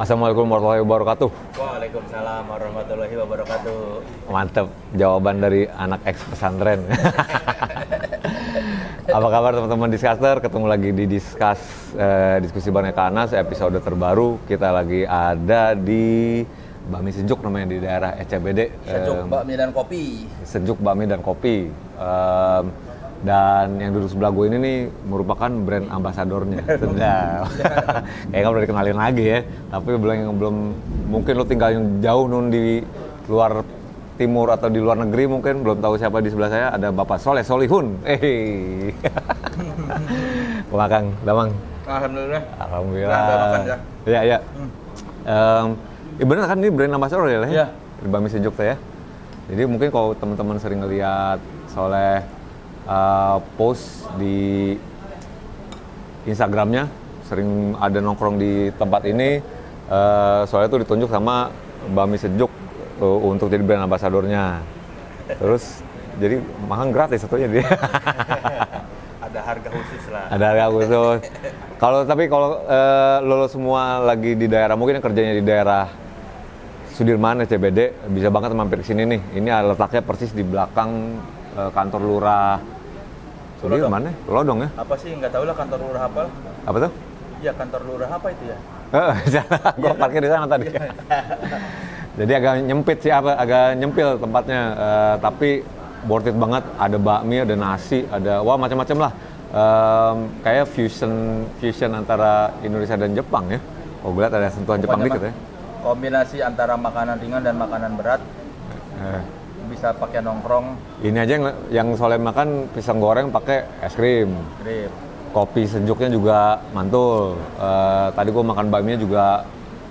Assalamualaikum warahmatullahi wabarakatuh. Waalaikumsalam warahmatullahi wabarakatuh. Mantap, jawaban dari anak ex pesantren. Apa kabar teman-teman Discuster? Ketemu lagi di diskusi bareng Kak Anas, episode terbaru. Kita lagi ada di Bakmi Sejuk namanya, di daerah ECBD. Sejuk bakmi dan kopi. Sejuk bakmi dan kopi. Dan yang duduk sebelah gue ini nih merupakan brand ambasadornya. Sedap. Kayaknya udah dikenalin lagi ya. Tapi belum mungkin lo tinggal yang jauh nun di luar timur atau di luar negeri, mungkin belum tahu siapa di sebelah saya. Ada Bapak Soleh Solihun. Kang, Damang. Alhamdulillah. Alhamdulillah. Udah makan ya? Iya. Bener kan ini brand ambassador ya? Iya. Di Bakmi Sejuk ya. Jadi mungkin kalau teman-teman sering ngeliat Soleh post di Instagramnya, sering ada nongkrong di tempat ini, soalnya tuh ditunjuk sama Bakmi Sejuk untuk jadi brand ambasadornya. Terus jadi makan gratis satunya dia. Ada harga khusus lah. Ada harga khusus. Tapi kalau lo semua lagi di daerah, mungkin yang kerjanya di daerah Sudirman, CBD, bisa banget mampir ke sini nih. Ini letaknya persis di belakang kantor lurah Sudirman ya? Lodong ya? Apa sih, nggak tahu lah kantor lurah apa. Apa tuh? Ya kantor lurah apa itu ya? Gue parkir di sana tadi. Jadi agak nyempit sih, agak nyempil tempatnya, tapi worth it banget. Ada bakmi, ada nasi, ada macam-macam lah. Kayak fusion antara Indonesia dan Jepang ya. Oh, gue lihat ada sentuhan Jepang dikit ya. Kombinasi antara makanan ringan dan makanan berat. Bisa pakai nongkrong. Ini aja yang Soleh makan pisang goreng pakai es krim. Kopi sejuknya juga mantul. Tadi gue makan bakminya juga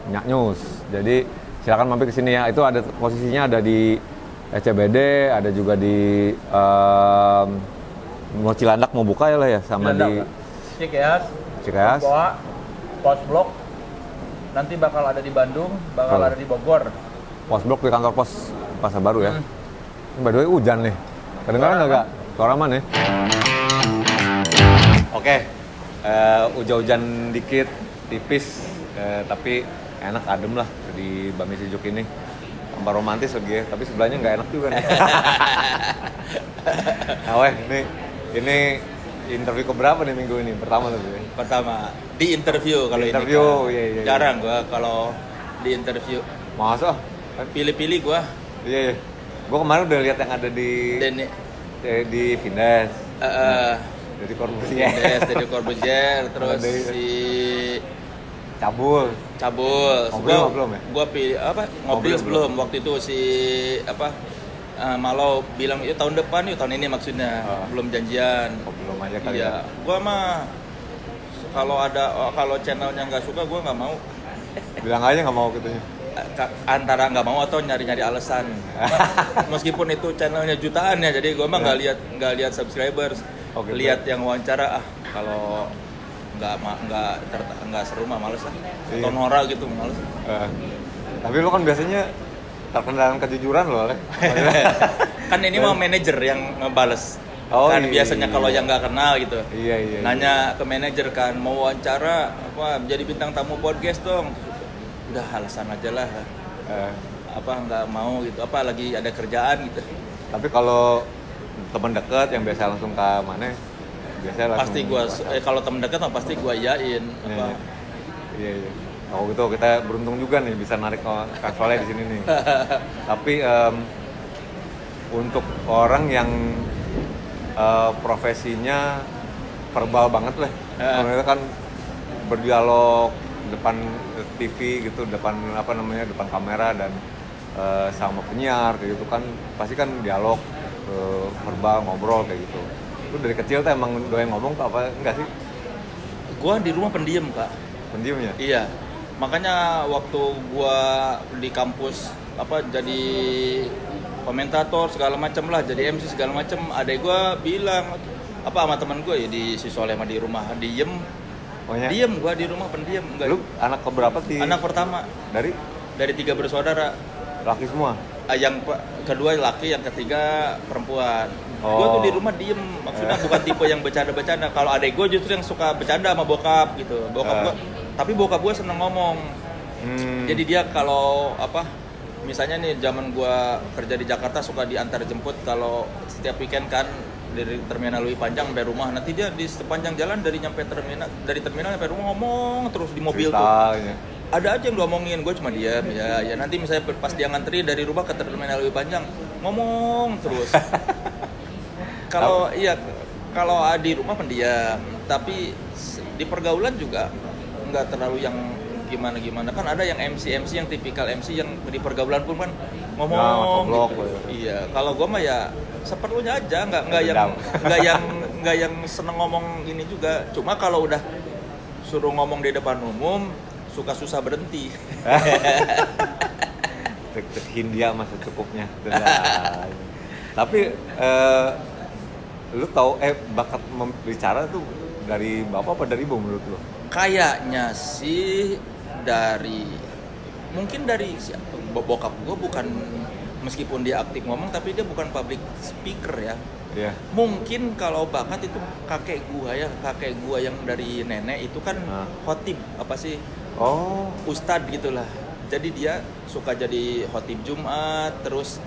nyaknyus. Jadi silakan mampir ke sini ya. Itu ada posisinya ada di ECBD, ada juga di mau Cilandak mau buka ya lah ya, sama Cilandak, di Cikeas, Pos Blok. Nanti bakal ada di Bandung, ada di Bogor. Pos Blok di kantor pos Pasar Baru ya. By the way, hujan nih. Kedengaran nggak? Suara aman ya? Oke. Hujan-hujan dikit, tipis, tapi enak, adem lah di Bakmi Sejuk ini. Tambah romantis lagi ya, tapi sebelahnya nggak enak juga nih. Nah, ini interview keberapa nih minggu ini? Pertama tuh ya? Pertama, di interview kalau ini kan. Iya. Jarang gua kalau di interview. Masa? Pilih-pilih gua. Iya. Gue kemarin udah lihat yang ada di Vindes, dari Corbusier, terus si Cabul. Belum ya? Gue pilih ngobrol belum. Waktu itu si Malau bilang ya tahun depan, tahun ini maksudnya. Belum janjian. Belum aja kali ya. Gue mah kalau channelnya nggak suka, gue nggak mau. Bilang aja nggak mau gitu ya. Antara nggak mau atau nyari-nyari alasan. Meskipun itu channelnya jutaan ya, jadi gue mah nggak lihat subscribers, lihat yang wawancara. Kalau nggak seru mah males lah. Tonora gitu males. Tapi lo kan biasanya terkenal kejujuran lo, Le. Kan ini mah manajer yang ngebales. Biasanya kalau yang nggak kenal gitu. Iya. Nanya ke manajer kan, mau wawancara jadi bintang tamu podcast dong. Udah alasan aja lah, nggak mau gitu, lagi ada kerjaan gitu. Tapi kalau teman dekat yang biasa langsung ke mana, biasanya langsung pasti gua kalau teman dekat mah pasti gua iyain. Iya. Oh gitu, kita beruntung juga nih bisa narik Kak Soleh di sini nih. Tapi untuk orang yang profesinya verbal banget lah, mereka kan berdialog depan TV gitu, depan kamera dan sama penyiar kayak gitu kan, pasti kan dialog verbal, ngobrol kayak gitu. Lu dari kecil tuh emang doyan ngomong tuh apa enggak sih? Gua di rumah pendiam, Kak. Pendiam ya? Iya. Makanya waktu gua di kampus jadi komentator segala macam lah, jadi MC segala macam, adek gua bilang sama teman gua ya di si Soleh mah di rumah diem. Diem, gua di rumah pendiam. Lu anak keberapa sih? Anak pertama. Dari 3 bersaudara. Laki semua? Yang kedua laki, yang ketiga perempuan. Gua tuh di rumah diem, maksudnya bukan tipe yang bercanda-bercanda. Kalau adek gua justru yang suka bercanda sama bokap gitu. Tapi bokap gua seneng ngomong. Jadi dia kalau apa, misalnya nih zaman gua kerja di Jakarta suka diantar jemput kalau setiap weekend kan dari terminal Lewi Panjang sampai rumah. Nanti dia di sepanjang jalan dari terminal sampai rumah ngomong terus di mobil Cerita, tuh. ya. Ada aja yang ngomongin, gue cuma diam ya nanti misalnya pas dia ngantri dari rumah ke terminal Lewi Panjang ngomong terus. Kalau di rumah pendiam, tapi di pergaulan juga nggak terlalu yang gimana kan ada yang MC yang tipikal MC yang di pergaulan pun kan ngomong gitu. Iya, kalau gue mah ya seperlunya aja, nggak yang seneng ngomong ini juga. Cuma kalau udah suruh ngomong di depan umum suka susah berhenti. Hindia masa cukupnya. Tapi lu tahu bakat bicara tuh dari bapak apa dari ibu menurut lu? Kayaknya sih mungkin dari bokap gue, bukan, meskipun dia aktif ngomong tapi dia bukan public speaker ya. Yeah. Mungkin kalau bakat itu kakek gua yang dari nenek itu kan khotib apa sih? Ustadz gitulah. Jadi dia suka jadi khotib Jumat, terus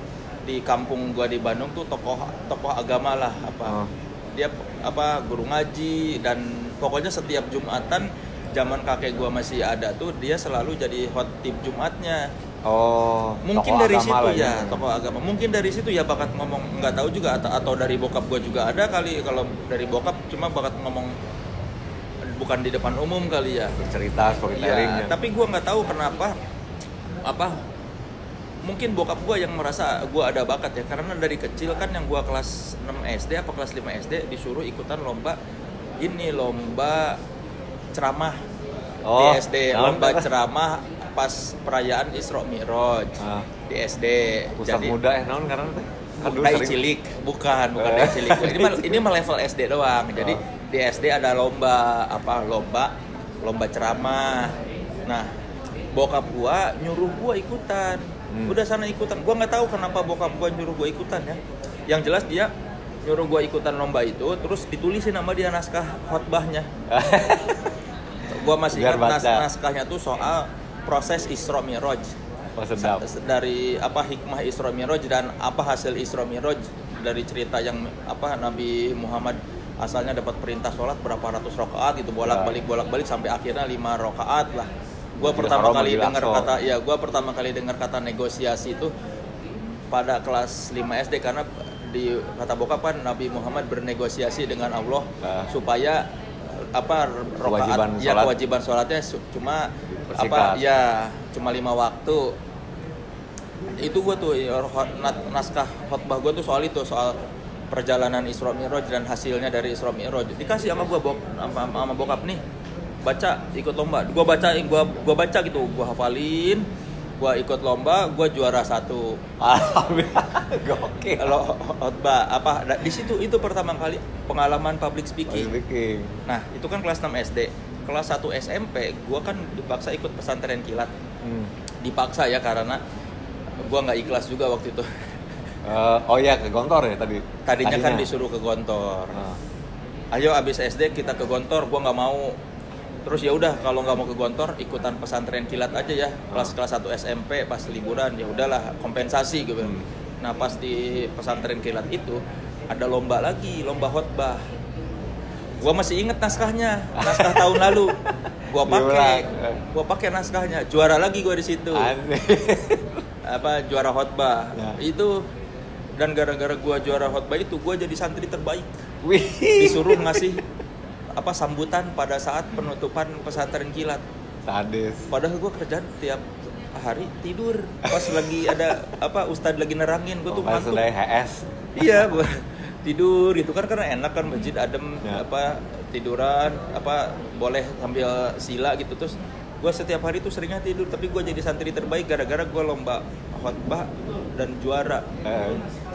di kampung gua di Bandung tuh tokoh agama lah apa. Dia guru ngaji, dan pokoknya setiap Jumatan zaman kakek gua masih ada tuh dia selalu jadi khotib Jumatnya. Mungkin dari situ ya, tokoh agama. Mungkin dari situ ya bakat ngomong, nggak tahu juga atau dari bokap gua juga ada kali. Kalau dari bokap cuma bakat ngomong bukan di depan umum kali ya. Bercerita, storytelling. Ya, tapi gua nggak tahu kenapa mungkin bokap gua yang merasa gua ada bakat ya, karena dari kecil kan yang gua kelas 6 SD apa kelas 5 SD disuruh ikutan lomba ceramah di SD, lomba ceramah pas perayaan Isra Mi'raj di SD. Pusat jadi muda naon karena teh? Dai cilik, bukan dai cilik. Ini mah level SD doang. Jadi di SD ada lomba ceramah. Nah, bokap gua nyuruh gua ikutan. Udah sana ikutan. Gua nggak tahu kenapa bokap gua nyuruh gua ikutan ya. Yang jelas dia nyuruh gua ikutan lomba itu, terus ditulisin sama dia naskah khotbahnya. Gua masih ingat naskahnya tuh soal proses Isra Mi'raj. Dari hikmah Isra Mi'raj dan apa hasil Isra Mi'raj dari cerita yang Nabi Muhammad asalnya dapat perintah sholat berapa ratus rakaat gitu, bolak-balik sampai akhirnya 5 rakaat lah. Gua pertama kali dengar kata negosiasi itu pada kelas 5 SD, karena di kata bokap kan Nabi Muhammad bernegosiasi dengan Allah supaya kewajiban sholatnya cuma cuma 5 waktu. Itu gue tuh naskah khotbah gue tuh soal perjalanan Isra Mi'raj dan hasilnya dari Isra Mi'raj. Dikasih sama gue sama bokap nih, baca, ikut lomba. Gue baca gitu, gue hafalin, gue ikut lomba, gue juara 1. Gokil. Kalau khotbah di situ itu pertama kali pengalaman public speaking. Nah, itu kan kelas 6 SD. Kelas 1 SMP, gue kan dipaksa ikut pesantren kilat. Dipaksa ya, karena gue nggak ikhlas juga waktu itu. Ke Gontor ya tadi? Tadinya kan disuruh ke Gontor. Ayo abis SD kita ke Gontor, gue nggak mau. Terus ya udah, kalau nggak mau ke Gontor ikutan pesantren kilat aja ya. Kelas 1 SMP pas liburan, ya udahlah kompensasi gitu. Nah, pas di pesantren kilat itu ada lomba khotbah. Gua masih inget naskah tahun lalu. Gua pakai naskahnya. Juara lagi gua di situ. Juara khotbah. Ya. Itu, dan gara-gara gua juara khotbah itu gua jadi santri terbaik. Disuruh ngasih sambutan pada saat penutupan pesantren kilat. Sadis. Padahal gua kerjaan tiap hari tidur. Pas lagi ada ustadz lagi nerangin, gua tuh ngantuk. Iya, gua tidur gitu kan, karena enak kan, masjid adem, tiduran boleh sambil sila gitu. Terus gue setiap hari tuh seringnya tidur, tapi gue jadi santri terbaik gara-gara gue lomba khotbah dan juara.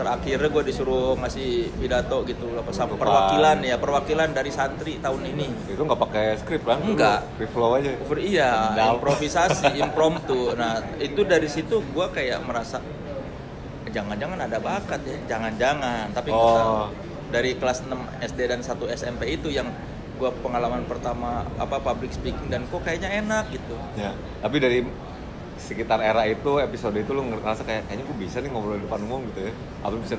Terakhirnya gue disuruh ngasih pidato gitu, perwakilan dari santri tahun ini. Itu nggak pakai skrip kan? Enggak, free flow aja. Iya, improvisasi, impromptu. Nah, itu dari situ gue kayak merasa jangan-jangan ada bakat ya, jangan-jangan. Tapi dari kelas 6 SD dan 1 SMP itu yang gue pengalaman pertama public speaking, dan kok kayaknya enak gitu. Ya, tapi dari sekitar era itu, episode itu lu ngerasa kayaknya gue bisa nih ngobrol di depan umum gitu ya, atau bisa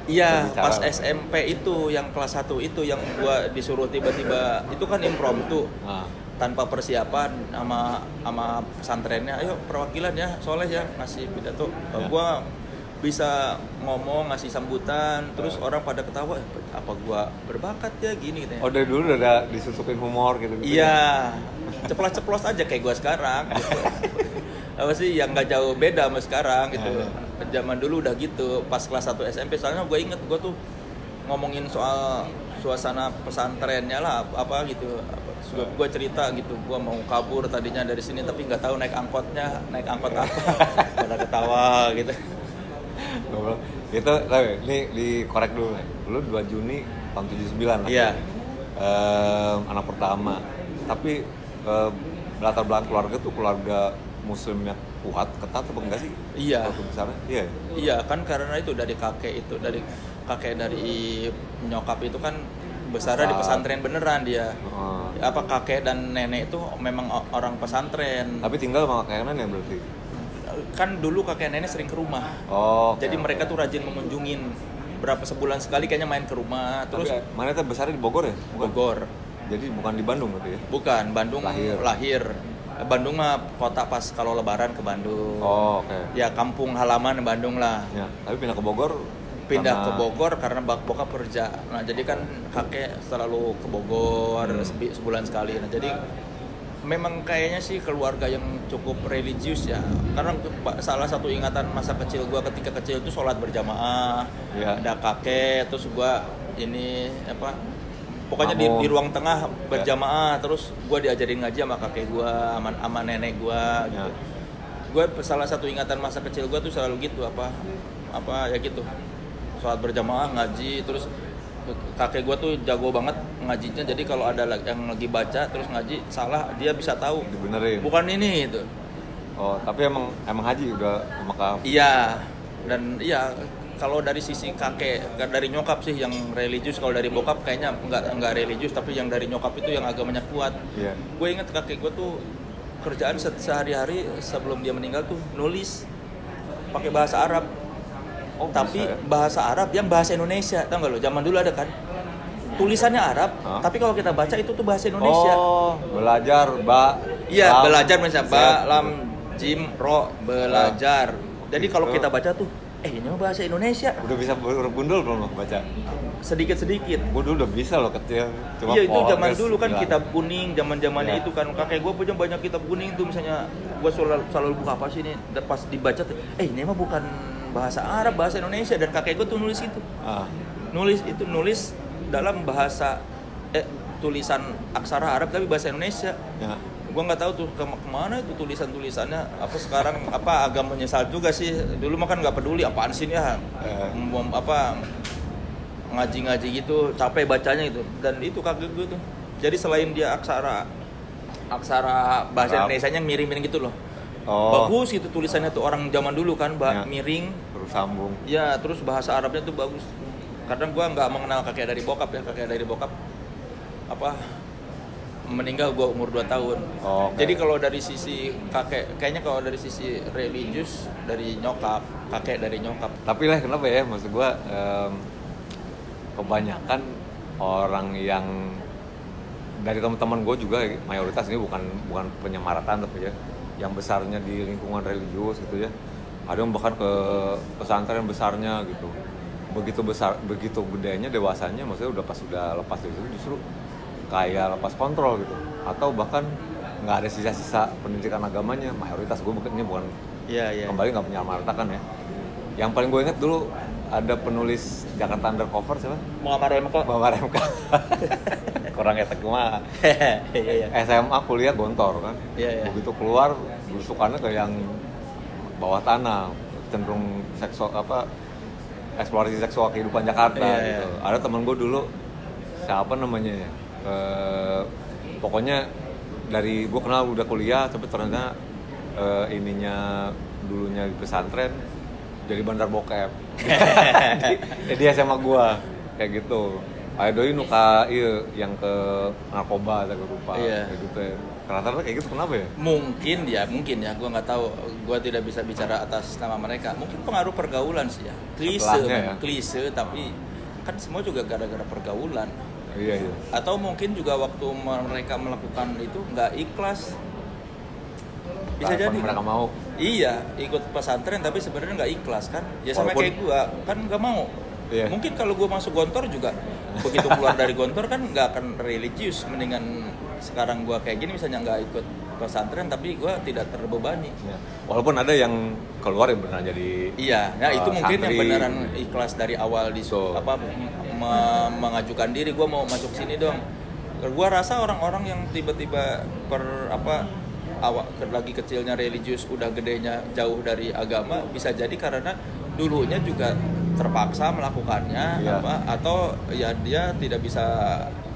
Iya, berbicara pas lah. SMP itu yang kelas 1 itu yang gua disuruh tiba-tiba itu kan impromptu. Nah, Tanpa persiapan sama pesantrennya, ayo perwakilan ya Soleh ya ngasih pidato. Ya. Gua bisa ngomong, ngasih sambutan, terus orang pada ketawa, apa gua berbakat ya gini gitu ya. oh dari dulu udah ada disusupin humor gitu. Iya, ceplos-ceplos aja kayak gua sekarang gitu. Apa sih yang nggak jauh beda sama sekarang gitu. Zaman dulu udah gitu, pas kelas 1 SMP soalnya gue inget gue tuh ngomongin soal suasana pesantrennya lah apa gitu. Gue cerita gitu, gue mau kabur tadinya dari sini tapi nggak tahu naik angkot apa. Pada ketawa gitu. Ngobrol. Itu ini dikorek dulu. Lu 2 Juni tahun 79 lah. Iya. Anak pertama. Tapi latar belakang keluarga tuh keluarga muslimnya kuat, ketat apa enggak sih? Iya. Waktu besarnya? Iya. Iya kan karena itu dari kakek dari nyokap itu kan besarnya di pesantren beneran dia. Apa kakek dan nenek itu memang orang pesantren. Tapi tinggal sama kakek nenek berarti. Kan dulu kakek nenek sering ke rumah. Oh. Jadi mereka tuh rajin mengunjungin berapa sebulan sekali kayaknya main ke rumah. Terus tapi, mana tuh besarnya di Bogor ya? Bukan? Bogor. Jadi bukan di Bandung berarti ya? Bukan, Bandung Lahir. Bandung mah kota pas kalau lebaran ke Bandung. Oh, oke. Ya kampung halaman Bandung lah. Ya, tapi pindah ke Bogor Ke Bogor karena bokap kerja. Nah, jadi kan kakek selalu ke Bogor sebulan sekali. Nah, jadi memang kayaknya sih keluarga yang cukup religius ya. Karena salah satu ingatan masa kecil gua ketika kecil itu sholat berjamaah. Ya. Ada kakek, terus gua ini apa? Pokoknya di ruang tengah berjamaah, terus gua diajarin ngaji sama kakek gua, sama nenek gua gitu. Gua salah satu ingatan masa kecil gua tuh selalu gitu apa ya gitu. Sholat berjamaah, ngaji, terus kakek gue tuh jago banget ngajinya, jadi kalau ada yang lagi baca terus ngaji salah dia bisa tahu dibenerin, bukan ini itu. Oh tapi emang haji udah makam. Iya, dan iya kalau dari sisi kakek, dari nyokap sih yang religius. Kalau dari bokap kayaknya enggak religius, tapi yang dari nyokap itu yang agamanya kuat. Iya. Gue inget kakek gue tuh kerjaan sehari-hari sebelum dia meninggal tuh nulis pakai bahasa Arab. Oh, tapi bisa, ya? Bahasa Arab yang bahasa Indonesia, tau nggak lo? Zaman dulu ada kan tulisannya Arab, tapi kalau kita baca itu tuh bahasa Indonesia. Oh, belajar ba. Iya, lam, belajar misalnya ba, zat, lam, jim, ro, belajar. Jadi kalau kita baca tuh, ini mah bahasa Indonesia. Udah bisa huruf gundul belum lo baca? Sedikit-sedikit. Gue dulu udah bisa lo kecil. Cuma iya itu zaman dulu kan gila. kitab kuning, zaman-zamannya itu kan kakek gue punya banyak kitab kuning tuh, misalnya gue selalu buka apa sih ini, dan pas dibaca tuh, ini mah bukan bahasa Arab, bahasa Indonesia. Dan kakek gue tuh nulis itu, nulis dalam bahasa tulisan aksara Arab tapi bahasa Indonesia. Ya. Gue nggak tahu tuh kemana itu tulisannya. Apa sekarang agak menyesal juga sih. Dulu mah kan nggak peduli apaan sih ya, ngaji gitu, capek bacanya gitu. Dan itu kakek gue tuh. Jadi selain dia aksara bahasa Indonesianya miring-miring gitu loh. Bagus itu tulisannya tuh, orang zaman dulu kan miring terus sambung. Ya, terus bahasa Arabnya tuh bagus. Kadang gua nggak mengenal kakek dari bokap meninggal gua umur 2 tahun. Jadi kalau dari sisi kakek, kayaknya kalau dari sisi religius dari nyokap, kakek dari nyokap. Tapi lah kenapa ya, maksud gua kebanyakan orang yang dari teman-teman gue juga mayoritas, ini bukan penyamaratan tapi ya, yang besarnya di lingkungan religius gitu ya, ada yang bahkan ke pesantren besarnya gitu, begitu gedenya dewasanya, maksudnya udah lepas dari itu justru kayak lepas kontrol gitu, atau bahkan nggak ada sisa-sisa pendidikan agamanya. Mayoritas gue ini bukan kembali nggak menyamaratakan ya. Yang paling gue inget dulu ada penulis Jakarta Undercover siapa? Muhammad MK. Kurang etek mah. SMA kuliah Gontor kan. Begitu keluar belusukannya ke yang bawah tanah, cenderung eksplorasi seksual kehidupan Jakarta gitu. Ada teman gue dulu, siapa namanya ya? Pokoknya dari gue kenal udah kuliah, tapi ternyata ininya dulunya di pesantren jadi bandar bokep. Di SMA gue kayak gitu. Aya doi nu ka ieu yang ke narkoba atau ke rupa Iya. kayak gitu ya. Rata-rata kayak gitu kenapa ya? Mungkin ya, gue nggak tahu, gue tidak bisa bicara atas nama mereka. Mungkin pengaruh pergaulan sih ya, klise, Setelahnya ya. klise, tapi kan semua juga gara-gara pergaulan. Iya. Atau mungkin juga waktu mereka melakukan itu nggak ikhlas, bisa Kapan jadi. mereka mau. Iya, ikut pesantren tapi sebenarnya nggak ikhlas kan? Ya sama Walaupun- kayak gue, kan nggak mau. Iya. Mungkin kalau gue masuk Gontor juga, begitu keluar dari Gontor kan nggak akan religius. Mendingan sekarang gue kayak gini misalnya nggak ikut pesantren tapi gue tidak terbebani. Ya. Walaupun ada yang keluar yang benar jadi Iya, nah itu mungkin yang santri. beneran ikhlas dari awal di So. mengajukan diri gue mau masuk sini dong. Gue rasa orang-orang yang tiba-tiba lagi kecilnya religius udah gedenya jauh dari agama bisa jadi karena dulunya juga terpaksa melakukannya Iya. atau ya dia tidak bisa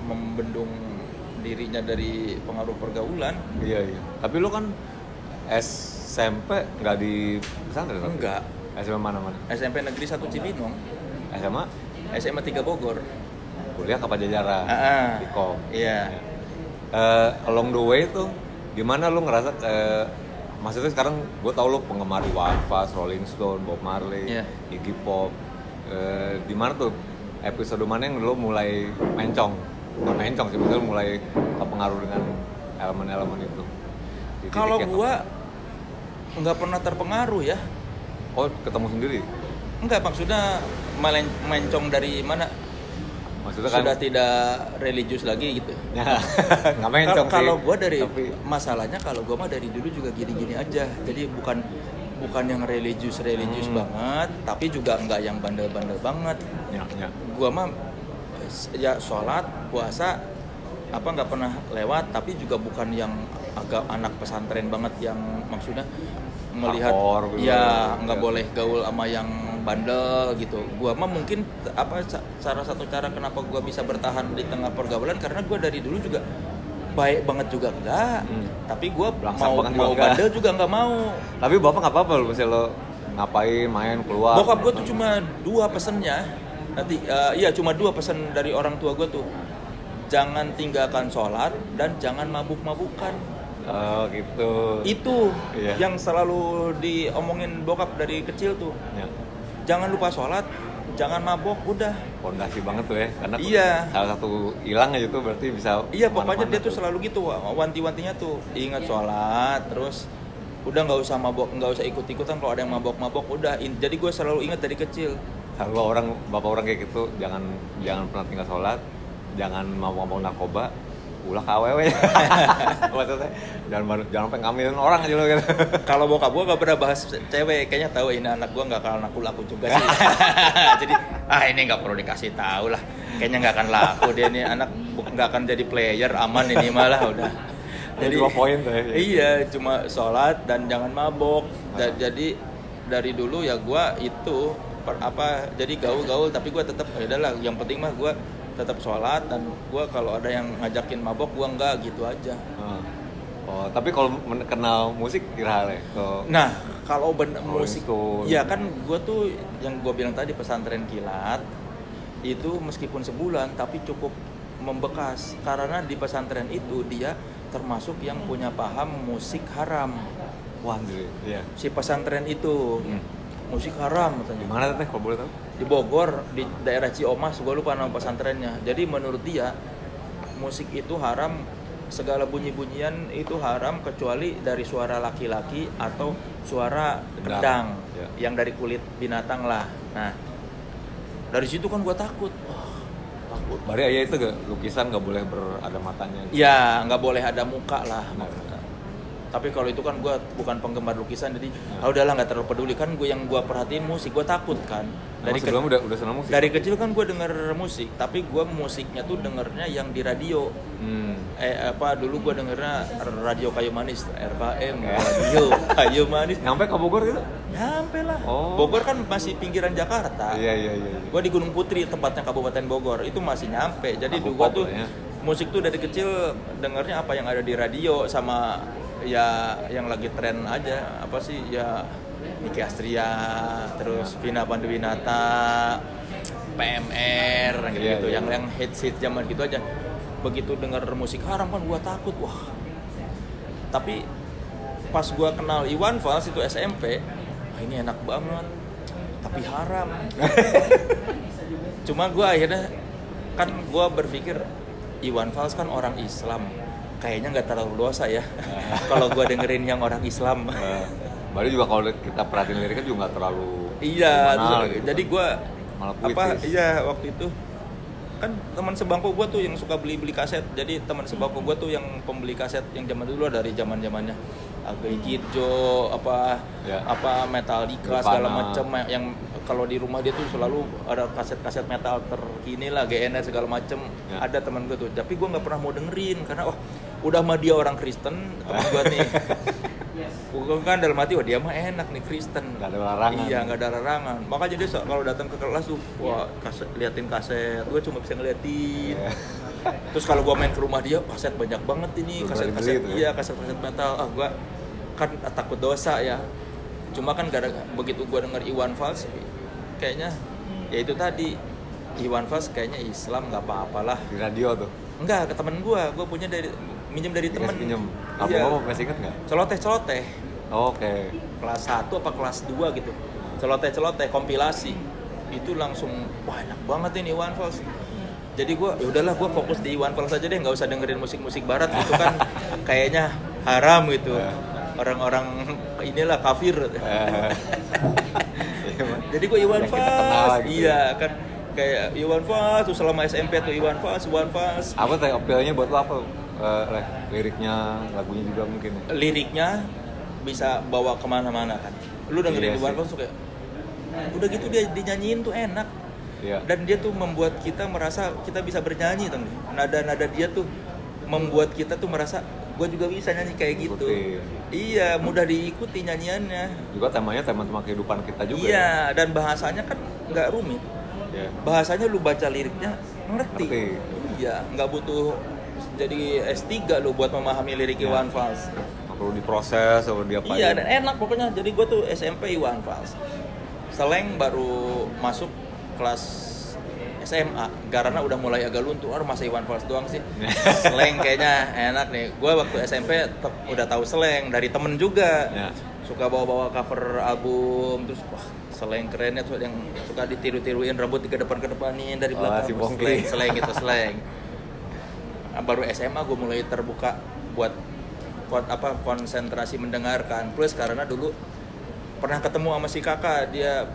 membendung dirinya dari pengaruh pergaulan. Iya. Tapi lu kan SMP nggak di pesantren? tapi? Enggak. SMP mana? SMP Negeri 1 Cibinong, SMA? SMA 3 Bogor. Kuliah ke Pajajaran. Di Kom. Iya. Along the way tuh gimana lu ngerasa maksudnya sekarang gue tau lu penggemar Walfas, Rolling Stone, Bob Marley, Iya. Iggy Pop. Di mana tuh episode mana yang lu mulai mencong? Bukan mencong sih, betul mulai kepengaruh dengan elemen-elemen itu. Di titik Kalau yang- gua nggak pernah terpengaruh ya. Oh, ketemu sendiri? Enggak, maksudnya mencong dari mana? Maksudnya kan Sudah tidak religius lagi gitu. ya, nggak mencong sih. Kalau gua dari Tapi masalahnya kalau gua mah dari dulu juga gini-gini aja. Jadi bukan yang religius banget, tapi juga enggak yang bandel-bandel banget. ya. Gua mah ya sholat, puasa apa nggak pernah lewat, tapi juga bukan yang agak anak pesantren banget yang maksudnya melihat Hardcore gitu. ya nggak Ya. boleh gaul sama yang bandel gitu. Gua mah mungkin salah satu cara kenapa gua bisa bertahan di tengah pergaulan karena gua dari dulu juga baik banget juga enggak, tapi gua Belangsak mau banget juga enggak. bandel juga nggak mau. Tapi bapak nggak apa-apa lu misalnya lo ngapain, main, keluar. Bokap gue tuh cuma 2 pesennya. Nanti cuma 2 pesan dari orang tua gue tuh. Jangan tinggalkan sholat dan jangan mabuk-mabukan. Oh gitu. Itu Iya. yang selalu diomongin bokap dari kecil tuh. Ya. Jangan lupa sholat, jangan mabok, udah. Fondasi banget tuh ya, karena Iya. salah satu hilang aja tuh berarti bisa. Iya, pokoknya kemana-mana dia tuh selalu gitu, wanti-wantinya tuh. Ingat sholat, terus udah nggak usah mabok, nggak usah ikut-ikutan kalau ada yang mabok-mabok, udah. Jadi gue selalu ingat dari kecil. Kalau bapak orang kayak gitu, jangan pernah tinggal sholat, jangan mabok-mabok narkoba, ulah ke AWW. Maksudnya jangan sampai ngambilin orang aja lo gitu. Kalau bokap gue gak pernah bahas cewek, kayaknya tahu ini anak gue nggak akan laku juga sih. Jadi ini nggak perlu dikasih tahu lah, kayaknya nggak akan laku dia ini anak, nggak akan jadi player, aman ini malah udah. Jadi 2 poin tuh ya. Iya, cuma sholat dan jangan mabok. Jadi dari dulu ya gue itu jadi gaul-gaul, tapi gue tetap ya udahlah, yang penting mah gue tetap sholat, dan gue kalau ada yang ngajakin mabok gue enggak gitu aja. Oh, tapi kalau kenal musik kira-kira Nah, kalau Rolling musik, Stone. ya kan gue tuh yang gue bilang tadi pesantren kilat itu meskipun sebulan tapi cukup membekas karena di pesantren itu dia termasuk yang punya paham musik haram. Wah, anjir. Iya. Si pesantren itu musik haram Di katanya. mana teh kalau boleh tahu? Di Bogor, di daerah Ciomas, gue lupa nama pesantrennya. Jadi menurut dia musik itu haram, segala bunyi-bunyian itu haram kecuali dari suara laki-laki atau suara kendang Ya. yang dari kulit binatang lah. Nah, dari situ kan gue takut. Takut. Bari aya itu gak lukisan nggak boleh ada matanya. Ya, nggak boleh ada muka lah. Tapi kalau itu kan gue bukan penggemar lukisan, jadi udahlah nggak terlalu peduli. Kan yang gue perhatiin musik, gue takut kan. Sebelum udah senang musik. Dari kecil kan gue denger musik, tapi gue musiknya tuh dengernya yang di radio. Dulu gue dengernya radio Kayu Manis, RKM, radio Kayu Manis. Nyampe ke Bogor gitu? Nyampe lah. Oh. Bogor kan masih pinggiran Jakarta. Iya. Gue di Gunung Putri, tempatnya Kabupaten Bogor, itu masih nyampe. Jadi Aku gue tuh pop lah ya. musik tuh dari kecil dengernya apa yang ada di radio, sama ya yang lagi tren aja, apa sih ya, Nicky Astria, terus Vina Panduwinata, PMR gitu, Iya. yang hits zaman gitu aja. Begitu dengar musik haram kan gua takut, wah. Tapi pas gua kenal Iwan Fals itu SMP, wah ini enak banget, tapi haram. Cuma gua akhirnya kan gua berpikir Iwan Fals kan orang Islam, kayaknya nggak terlalu dosa ya kalau gua dengerin yang orang Islam. Baru juga kalau kita perhatiin liriknya juga nggak terlalu Iya, gimana, gitu. jadi gua Malah apa? puitis. Iya, waktu itu kan teman sebangku gua tuh yang suka beli kaset. Jadi teman sebangku gua tuh yang pembeli kaset yang zaman dulu dari zamannya Agay Kidjo, Ya. apa Metallica Nirvana. segala macam yang kalau di rumah dia tuh selalu ada kaset-kaset metal terkini lah, GNR segala macam. Ya. Ada teman gua tuh, tapi gua nggak pernah mau dengerin karena udah mah dia orang Kristen, teman gua nih. Gua kan dalam hati, wah dia mah enak nih Kristen. Nggak ada larangan. Iya, nggak ada larangan. Makanya dia kalau datang ke kelas tuh, wah liatin kaset. Gua cuma bisa ngeliatin. Iya. Terus kalau gua main ke rumah dia, kaset banyak banget ini, Belum kaset-kaset. berani beli itu ya? Iya, kaset-kaset metal. Gua kan takut dosa ya. Cuma kan begitu gua denger Iwan Fals, kayaknya ya itu tadi. Iwan Fals kayaknya Islam, nggak apa-apalah. Di radio tuh. Enggak, ke temen gua punya minjem dari temen. Pinjem. Iya. Kamu masih inget nggak? Celoteh. Oke. Kelas 1 apa kelas 2 gitu. Celoteh kompilasi. Itu langsung wah enak banget ini Iwan Fals. Jadi gue ya udahlah, gue fokus di Iwan Fals aja deh, nggak usah dengerin musik-musik barat gitu kan kayaknya haram gitu. Orang-orang inilah kafir. Jadi gue Iwan Yang kita kenal Fals. gitu. Iya kan, kayak Iwan Fals tuh selama SMP tuh Iwan Fals. Apa teh appeal-nya buat lo apa? Liriknya, lagunya juga mungkin. Liriknya bisa bawa kemana-mana kan. Lu dengerin Iya Iwan sih. Fals tuh kayak udah gitu dia dinyanyiin tuh enak. Iya. Dan dia tuh membuat kita merasa kita bisa bernyanyi tuh. Nada-nada dia tuh membuat kita tuh merasa gue juga bisa nyanyi kayak gitu. Ikutin. Iya, mudah diikuti nyanyiannya. Juga temanya tema-tema kehidupan kita juga. Iya, dan bahasanya kan nggak rumit. Ya. Bahasanya lu baca liriknya ngerti. Iya, nggak butuh jadi S3 lu buat memahami lirik Ya. Iwan Fals. Nggak perlu diproses atau diapain. Iya, dan enak pokoknya. Jadi gue tuh SMP Iwan Fals. Seleng baru masuk kelas SMA, karena udah mulai agak luntur. Masa Iwan Fals doang sih. Seleng kayaknya enak nih. Gue waktu SMP udah tahu Seleng dari temen juga. Ya. Suka bawa-bawa cover album, terus wah Seleng kerennya tuh yang suka ditiru-tiruin rambut ke depanin dari belakang. Si Pongki. Seleng gitu, Seleng. Nah, baru SMA gue mulai terbuka buat konsentrasi mendengarkan. Plus karena dulu pernah ketemu sama si kakak, dia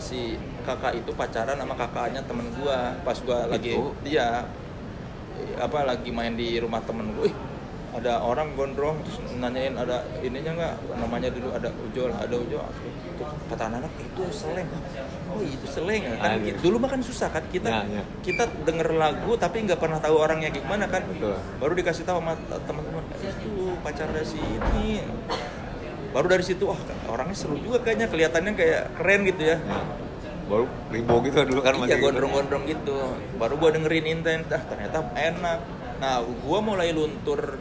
si kakak itu pacaran sama kakaknya temen gua pas gua lagi lagi main di rumah temen gua. Ada orang gondrong terus nanyain ada ininya nggak, namanya dulu ada Ujo. Terus kata anak itu Seleng. Oh itu Seleng kan. Dulu mah kan susah kan kita denger lagu tapi nggak pernah tahu orangnya gimana kan. Betul. Baru dikasih tahu sama teman-teman itu pacarnya si ini. Baru dari situ orangnya seru juga kayaknya, kelihatannya kayak keren gitu ya. Baru ribo gitu dulu kan masih. Iya, gondrong-gondrong gitu. Baru gua dengerin intens, ternyata enak. Nah, gua mulai luntur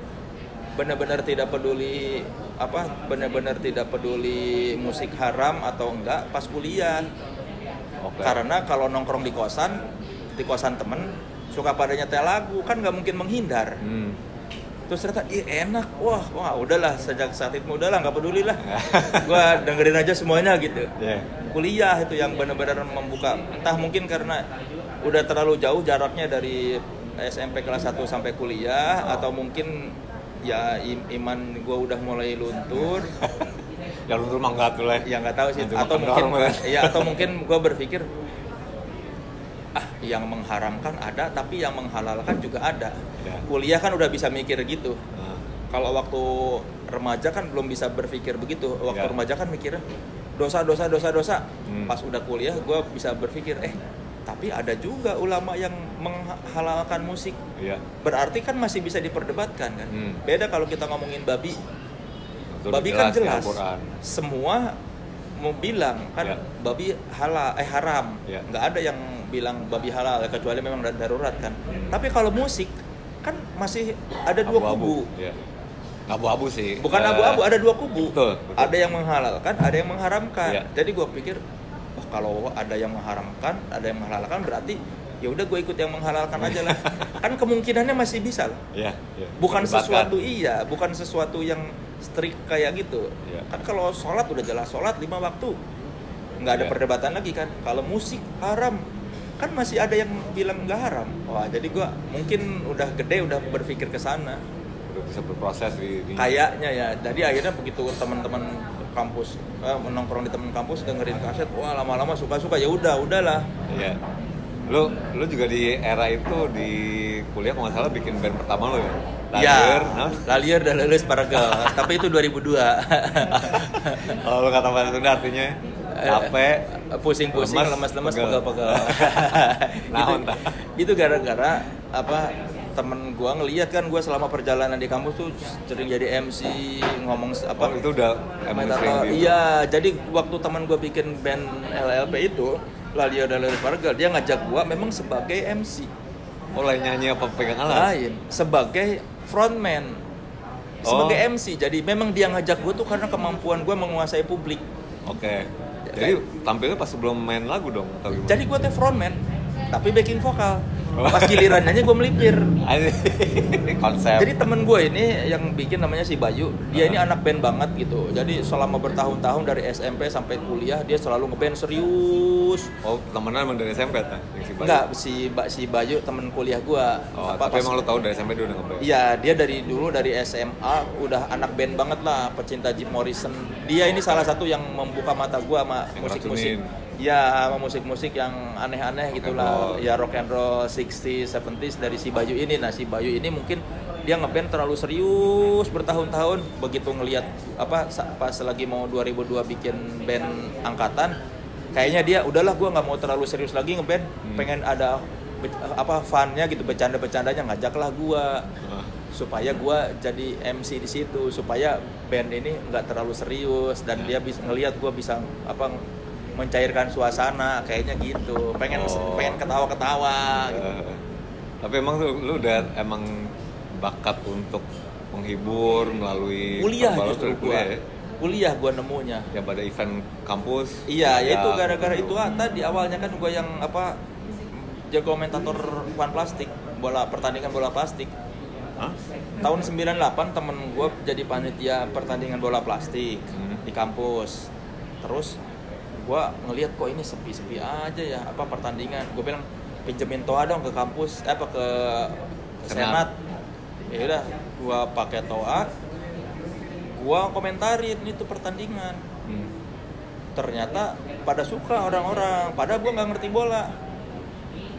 benar-benar tidak peduli musik haram atau enggak pas kuliah. Oke. Karena kalau nongkrong di kosan temen suka pada nyetel lagu kan nggak mungkin menghindar. Terus ternyata enak, wah udahlah, sejak saat itu udahlah nggak peduli lah, gua dengerin aja semuanya gitu. Kuliah itu yang benar-benar membuka, entah mungkin karena udah terlalu jauh jaraknya dari SMP kelas 1 sampai kuliah, atau mungkin ya iman gua udah mulai luntur. Ya luntur mah enggak tuh lah. Ya nggak tahu sih, Nanti atau makan mungkin dorong, atau mungkin gua berpikir yang mengharamkan ada, tapi yang menghalalkan juga ada. Ya. Kuliah kan udah bisa mikir gitu. Kalau waktu remaja kan belum bisa berpikir begitu. Waktu remaja kan mikirnya dosa. Pas udah kuliah gue bisa berpikir tapi ada juga ulama yang menghalalkan musik. Iya. Berarti kan masih bisa diperdebatkan kan. Beda kalau kita ngomongin babi. Betul, Babi kan jelas. Semua mau bilang kan babi haram. Nggak ada yang bilang babi halal kecuali memang darurat kan. Tapi kalau musik kan masih ada dua kubu. Abu-abu sih. Bukan abu-abu, ada dua kubu. Betul. Ada yang menghalalkan, ada yang mengharamkan. Jadi gue pikir kalau ada yang mengharamkan, ada yang menghalalkan, berarti ya udah gue ikut yang menghalalkan aja lah. Kan kemungkinannya masih bisa loh. Iya. Bukan Dibatkan. bukan sesuatu yang strict kayak gitu. Iya. Kan kalau sholat udah jelas sholat 5 waktu, nggak ada Iya. perdebatan lagi kan. Kalau musik haram, kan masih ada yang bilang nggak haram. Wah, jadi gue mungkin udah gede udah berpikir ke sana. Udah bisa berproses di Kayaknya ya. Jadi akhirnya begitu teman-teman kampus menongkrong di teman kampus dengerin kaset, wah lama-lama suka-suka, ya udahlah. Iya. Lu juga di era itu di kuliah kalau nggak salah bikin band pertama lo ya? Iya, nah? Lalier dan Lulus Paragel. Tapi itu 2002. Kalau lu kata bahasa Sunda artinya capek, Pusing-pusing, lemas-lemas, pegel-pegel. Naon tah? Itu gara-gara temen gua ngelihat kan gua selama perjalanan di kampus tuh sering jadi MC, ngomong itu udah emang sering gitu. Iya, jadi waktu teman gua bikin band LLP itu, Lalier dan Lulus Paragel, dia ngajak gua memang sebagai MC. Mulai nyanyi apa pegang alat? Lain, sebagai frontman, sebagai MC. Jadi memang dia ngajak gue tuh karena kemampuan gue menguasai publik. Oke. Jadi tampilnya pas sebelum main lagu dong atau gimana? Jadi gue tuh frontman, tapi backing vokal. Pas giliran nyanyi gue melipir. Konsep. Jadi temen gue ini yang bikin namanya si Bayu, dia ini anak band banget gitu. Jadi selama bertahun-tahun dari SMP sampai kuliah dia selalu ngeband serius. Oh, temennya emang dari SMP kan? Enggak, si Bayu temen kuliah gue. Oh, tapi emang lu tahu dari SMP dia udah ngeband? Iya, dia dari dulu dari SMA udah anak band banget lah, pecinta Jim Morrison. Dia ini salah satu yang membuka mata gua sama musik-musik. Ya, sama musik-musik yang aneh-aneh gitulah. Ya rock and roll 60s, 70s dari si Bayu ini. Nah, si Bayu ini mungkin dia ngeband terlalu serius bertahun-tahun. Begitu ngelihat pas lagi mau 2002 bikin band angkatan, kayaknya dia udahlah gua nggak mau terlalu serius lagi ngeband, pengen ada funnya gitu, bercanda-bercandanya, ngajaklah gua supaya gua jadi MC di situ, supaya band ini nggak terlalu serius dan dia bisa ngelihat gua bisa mencairkan suasana kayaknya gitu, pengen ketawa-ketawa gitu. Tapi emang lu udah emang bakat untuk menghibur melalui Kuliah perbalan justru dari gua. ya? Kuliah gua nemunya. Ya pada event kampus. Iya, ya, itu gara-gara itu tadi awalnya kan gua yang jago komentator Van Plastik, pertandingan bola plastik. Hah? Tahun 98 temen gue jadi panitia pertandingan bola plastik di kampus. Terus gue ngelihat kok ini sepi-sepi aja ya pertandingan. Gue bilang pinjemin toa dong ke kampus, ke senat. Ya udah, gue pakai toa, gue komentarin itu pertandingan. Ternyata pada suka orang-orang, padahal gue nggak ngerti bola.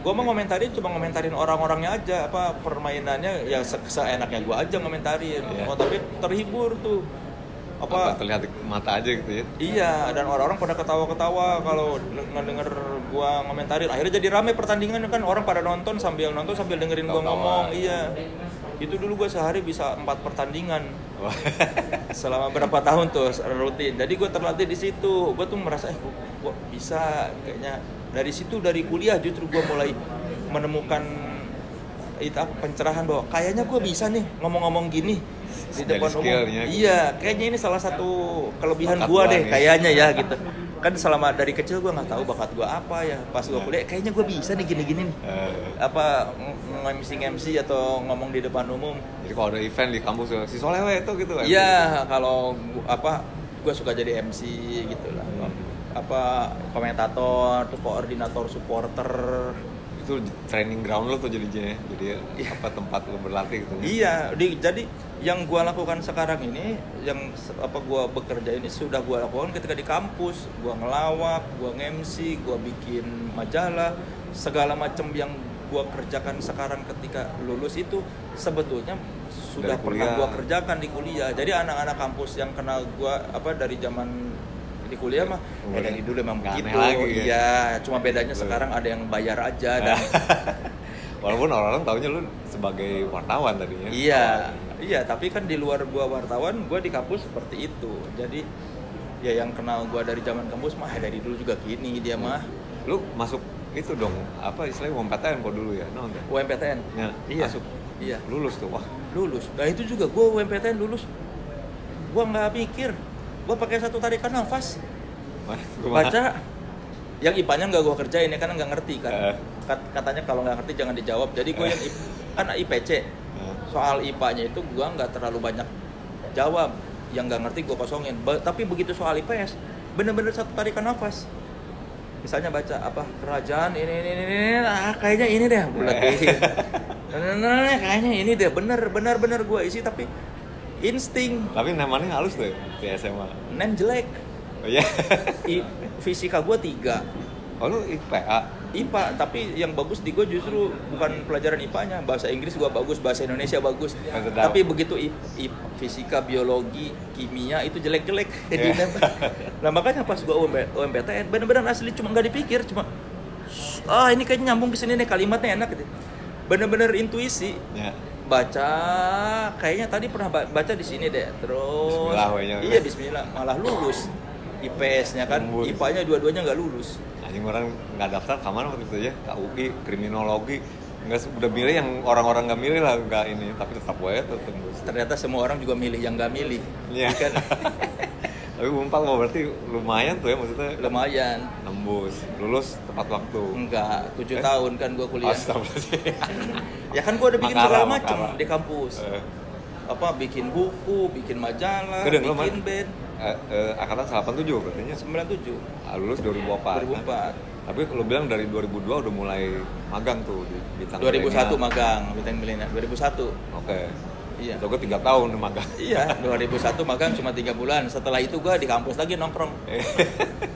Gue mau ngomentarin orang-orangnya aja, permainannya ya seenaknya gue aja ngomentarin. Yeah. Tapi terhibur tuh. Terlihat di mata aja gitu ya. Iya, dan orang-orang pada ketawa-ketawa kalau ngedenger gue ngomentarin. Akhirnya jadi rame pertandingan kan, orang pada nonton sambil dengerin gue ngomong. Iya. Itu dulu gue sehari bisa 4 pertandingan. Selama berapa tahun tuh rutin. Jadi gue terlatih di situ. Gue tuh merasa gue bisa kayaknya. Dari situ, dari kuliah justru gue mulai menemukan pencerahan bahwa kayaknya gue bisa nih ngomong-ngomong gini di depan umum. Iya, kayaknya ini salah satu kelebihan gue deh, kayaknya ya gitu. Kan selama dari kecil gue nggak tahu bakat gue apa ya. Pas gue kuliah, kayaknya gue bisa nih gini-gini. MC atau ngomong di depan umum. Jadi kalau ada event di kampus si Solewe itu gitu kan? Iya, kalau gue suka jadi MC gitu lah. Komentator, tuh koordinator supporter. Itu training ground lo tuh jadinya, jadi tempat lo berlatih gitu. Iya, jadi yang gua lakukan sekarang ini, yang gua bekerja ini sudah gua lakukan ketika di kampus. Gua ngelawak, gua nge-MC, gua bikin majalah, segala macam yang gua kerjakan sekarang ketika lulus itu sebetulnya sudah pernah gua kerjakan di kuliah. Jadi anak-anak kampus yang kenal gua dari zaman di kuliah mah dari dulu emang begitu. Iya, cuma bedanya sekarang ada yang bayar aja dan walaupun orang-orang taunya lu sebagai wartawan tadinya. Iya, tapi kan di luar gua wartawan, gua di kampus seperti itu. Jadi ya yang kenal gua dari zaman kampus mah dari dulu juga gini dia mah. Lu masuk itu dong, istilahnya UMPTN kok dulu ya? UMPTN. Ya, iya. Masuk. Iya. Lulus tuh, wah. Lulus. Nah itu juga gua UMPTN lulus. Gua nggak pikir. Gua pakai satu tarikan nafas. Baca Yang IPA-nya nggak gue kerjain ya, karena nggak ngerti kan. Katanya kalau nggak ngerti jangan dijawab. Jadi gue yang kan IPC, soal IPA-nya itu gue nggak terlalu banyak jawab. Yang nggak ngerti gue kosongin. Tapi begitu soal IPS, bener-bener satu tarikan nafas. Misalnya baca apa kerajaan ini kayaknya ini deh bulat kayaknya ini deh bener gue isi, tapi insting. Tapi namanya halus tuh di SMA. Nem jelek. Oh iya. Fisika gue 3. Oh lu IPA? IPA, tapi yang bagus di gue justru bukan pelajaran IPA-nya. Bahasa Inggris gue bagus, bahasa Indonesia bagus. Tapi begitu fisika, biologi, kimia itu jelek-jelek. Nah makanya pas gue UMPTN bener-bener asli cuma nggak dipikir, cuma ini kayaknya nyambung ke sini nih, kalimatnya enak gitu. Bener-bener intuisi. Ya. Baca kayaknya tadi pernah baca di sini deh. Terus Bismillah, bismillah, malah lulus. IPS-nya kan, IPA-nya dua-duanya nggak lulus. Anjing, orang nggak daftar kemana waktu itu aja, ke UI, kriminologi, nggak udah milih yang orang-orang nggak milih lah, nggak ini, tapi tetap gue tembus. Ternyata semua orang juga milih yang nggak milih. Iya. Kan? Tapi Unpad mau berarti lumayan tuh ya, maksudnya. Lumayan. Nembus, lulus tepat waktu. Enggak, 7 tahun kan gue kuliah. Astagfirullah. Ya kan gue udah bikin segala macam di kampus. Apa bikin buku, bikin majalah, bikin band. Angkatan 87 berarti 97. Lulus 2004. 2004. Tapi kalau bilang dari 2002 udah mulai magang tuh di Bintang 2001 magang, Bintang Milenial 2001. Oke. Iya. So gue 3 tahun magang. Iya, 2001 magang cuma 3 bulan. Setelah itu gue di kampus lagi nongkrong.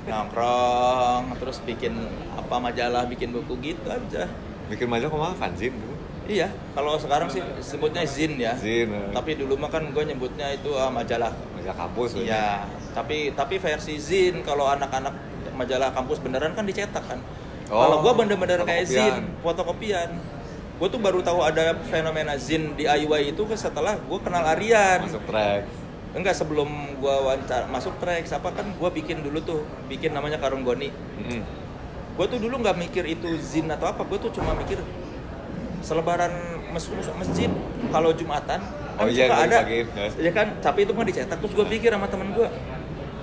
Nongkrong, terus bikin apa majalah, bikin buku gitu aja. Bikin majalah kok fanzine dulu. Iya, kalau sekarang sih sebutnya zin ya. Zin. Tapi dulu mah kan gue nyebutnya itu majalah. Majalah kampus. Iya, tapi versi zin kalau anak-anak majalah kampus beneran kan dicetak kan. Kalau gue bener-bener kayak zin, fotokopian. Gue tuh baru tahu ada fenomena zin DIY itu setelah gue kenal Aryan. Masuk track. Enggak, sebelum gue wawancara masuk track, apa kan gue bikin dulu tuh, bikin namanya Karung Goni. Gue tuh dulu nggak mikir itu zin atau apa, gue tuh cuma mikir selebaran masjid kalau Jumatan kan suka ada ya kan, tapi itu mah dicetak. Terus gue pikir sama temen gue,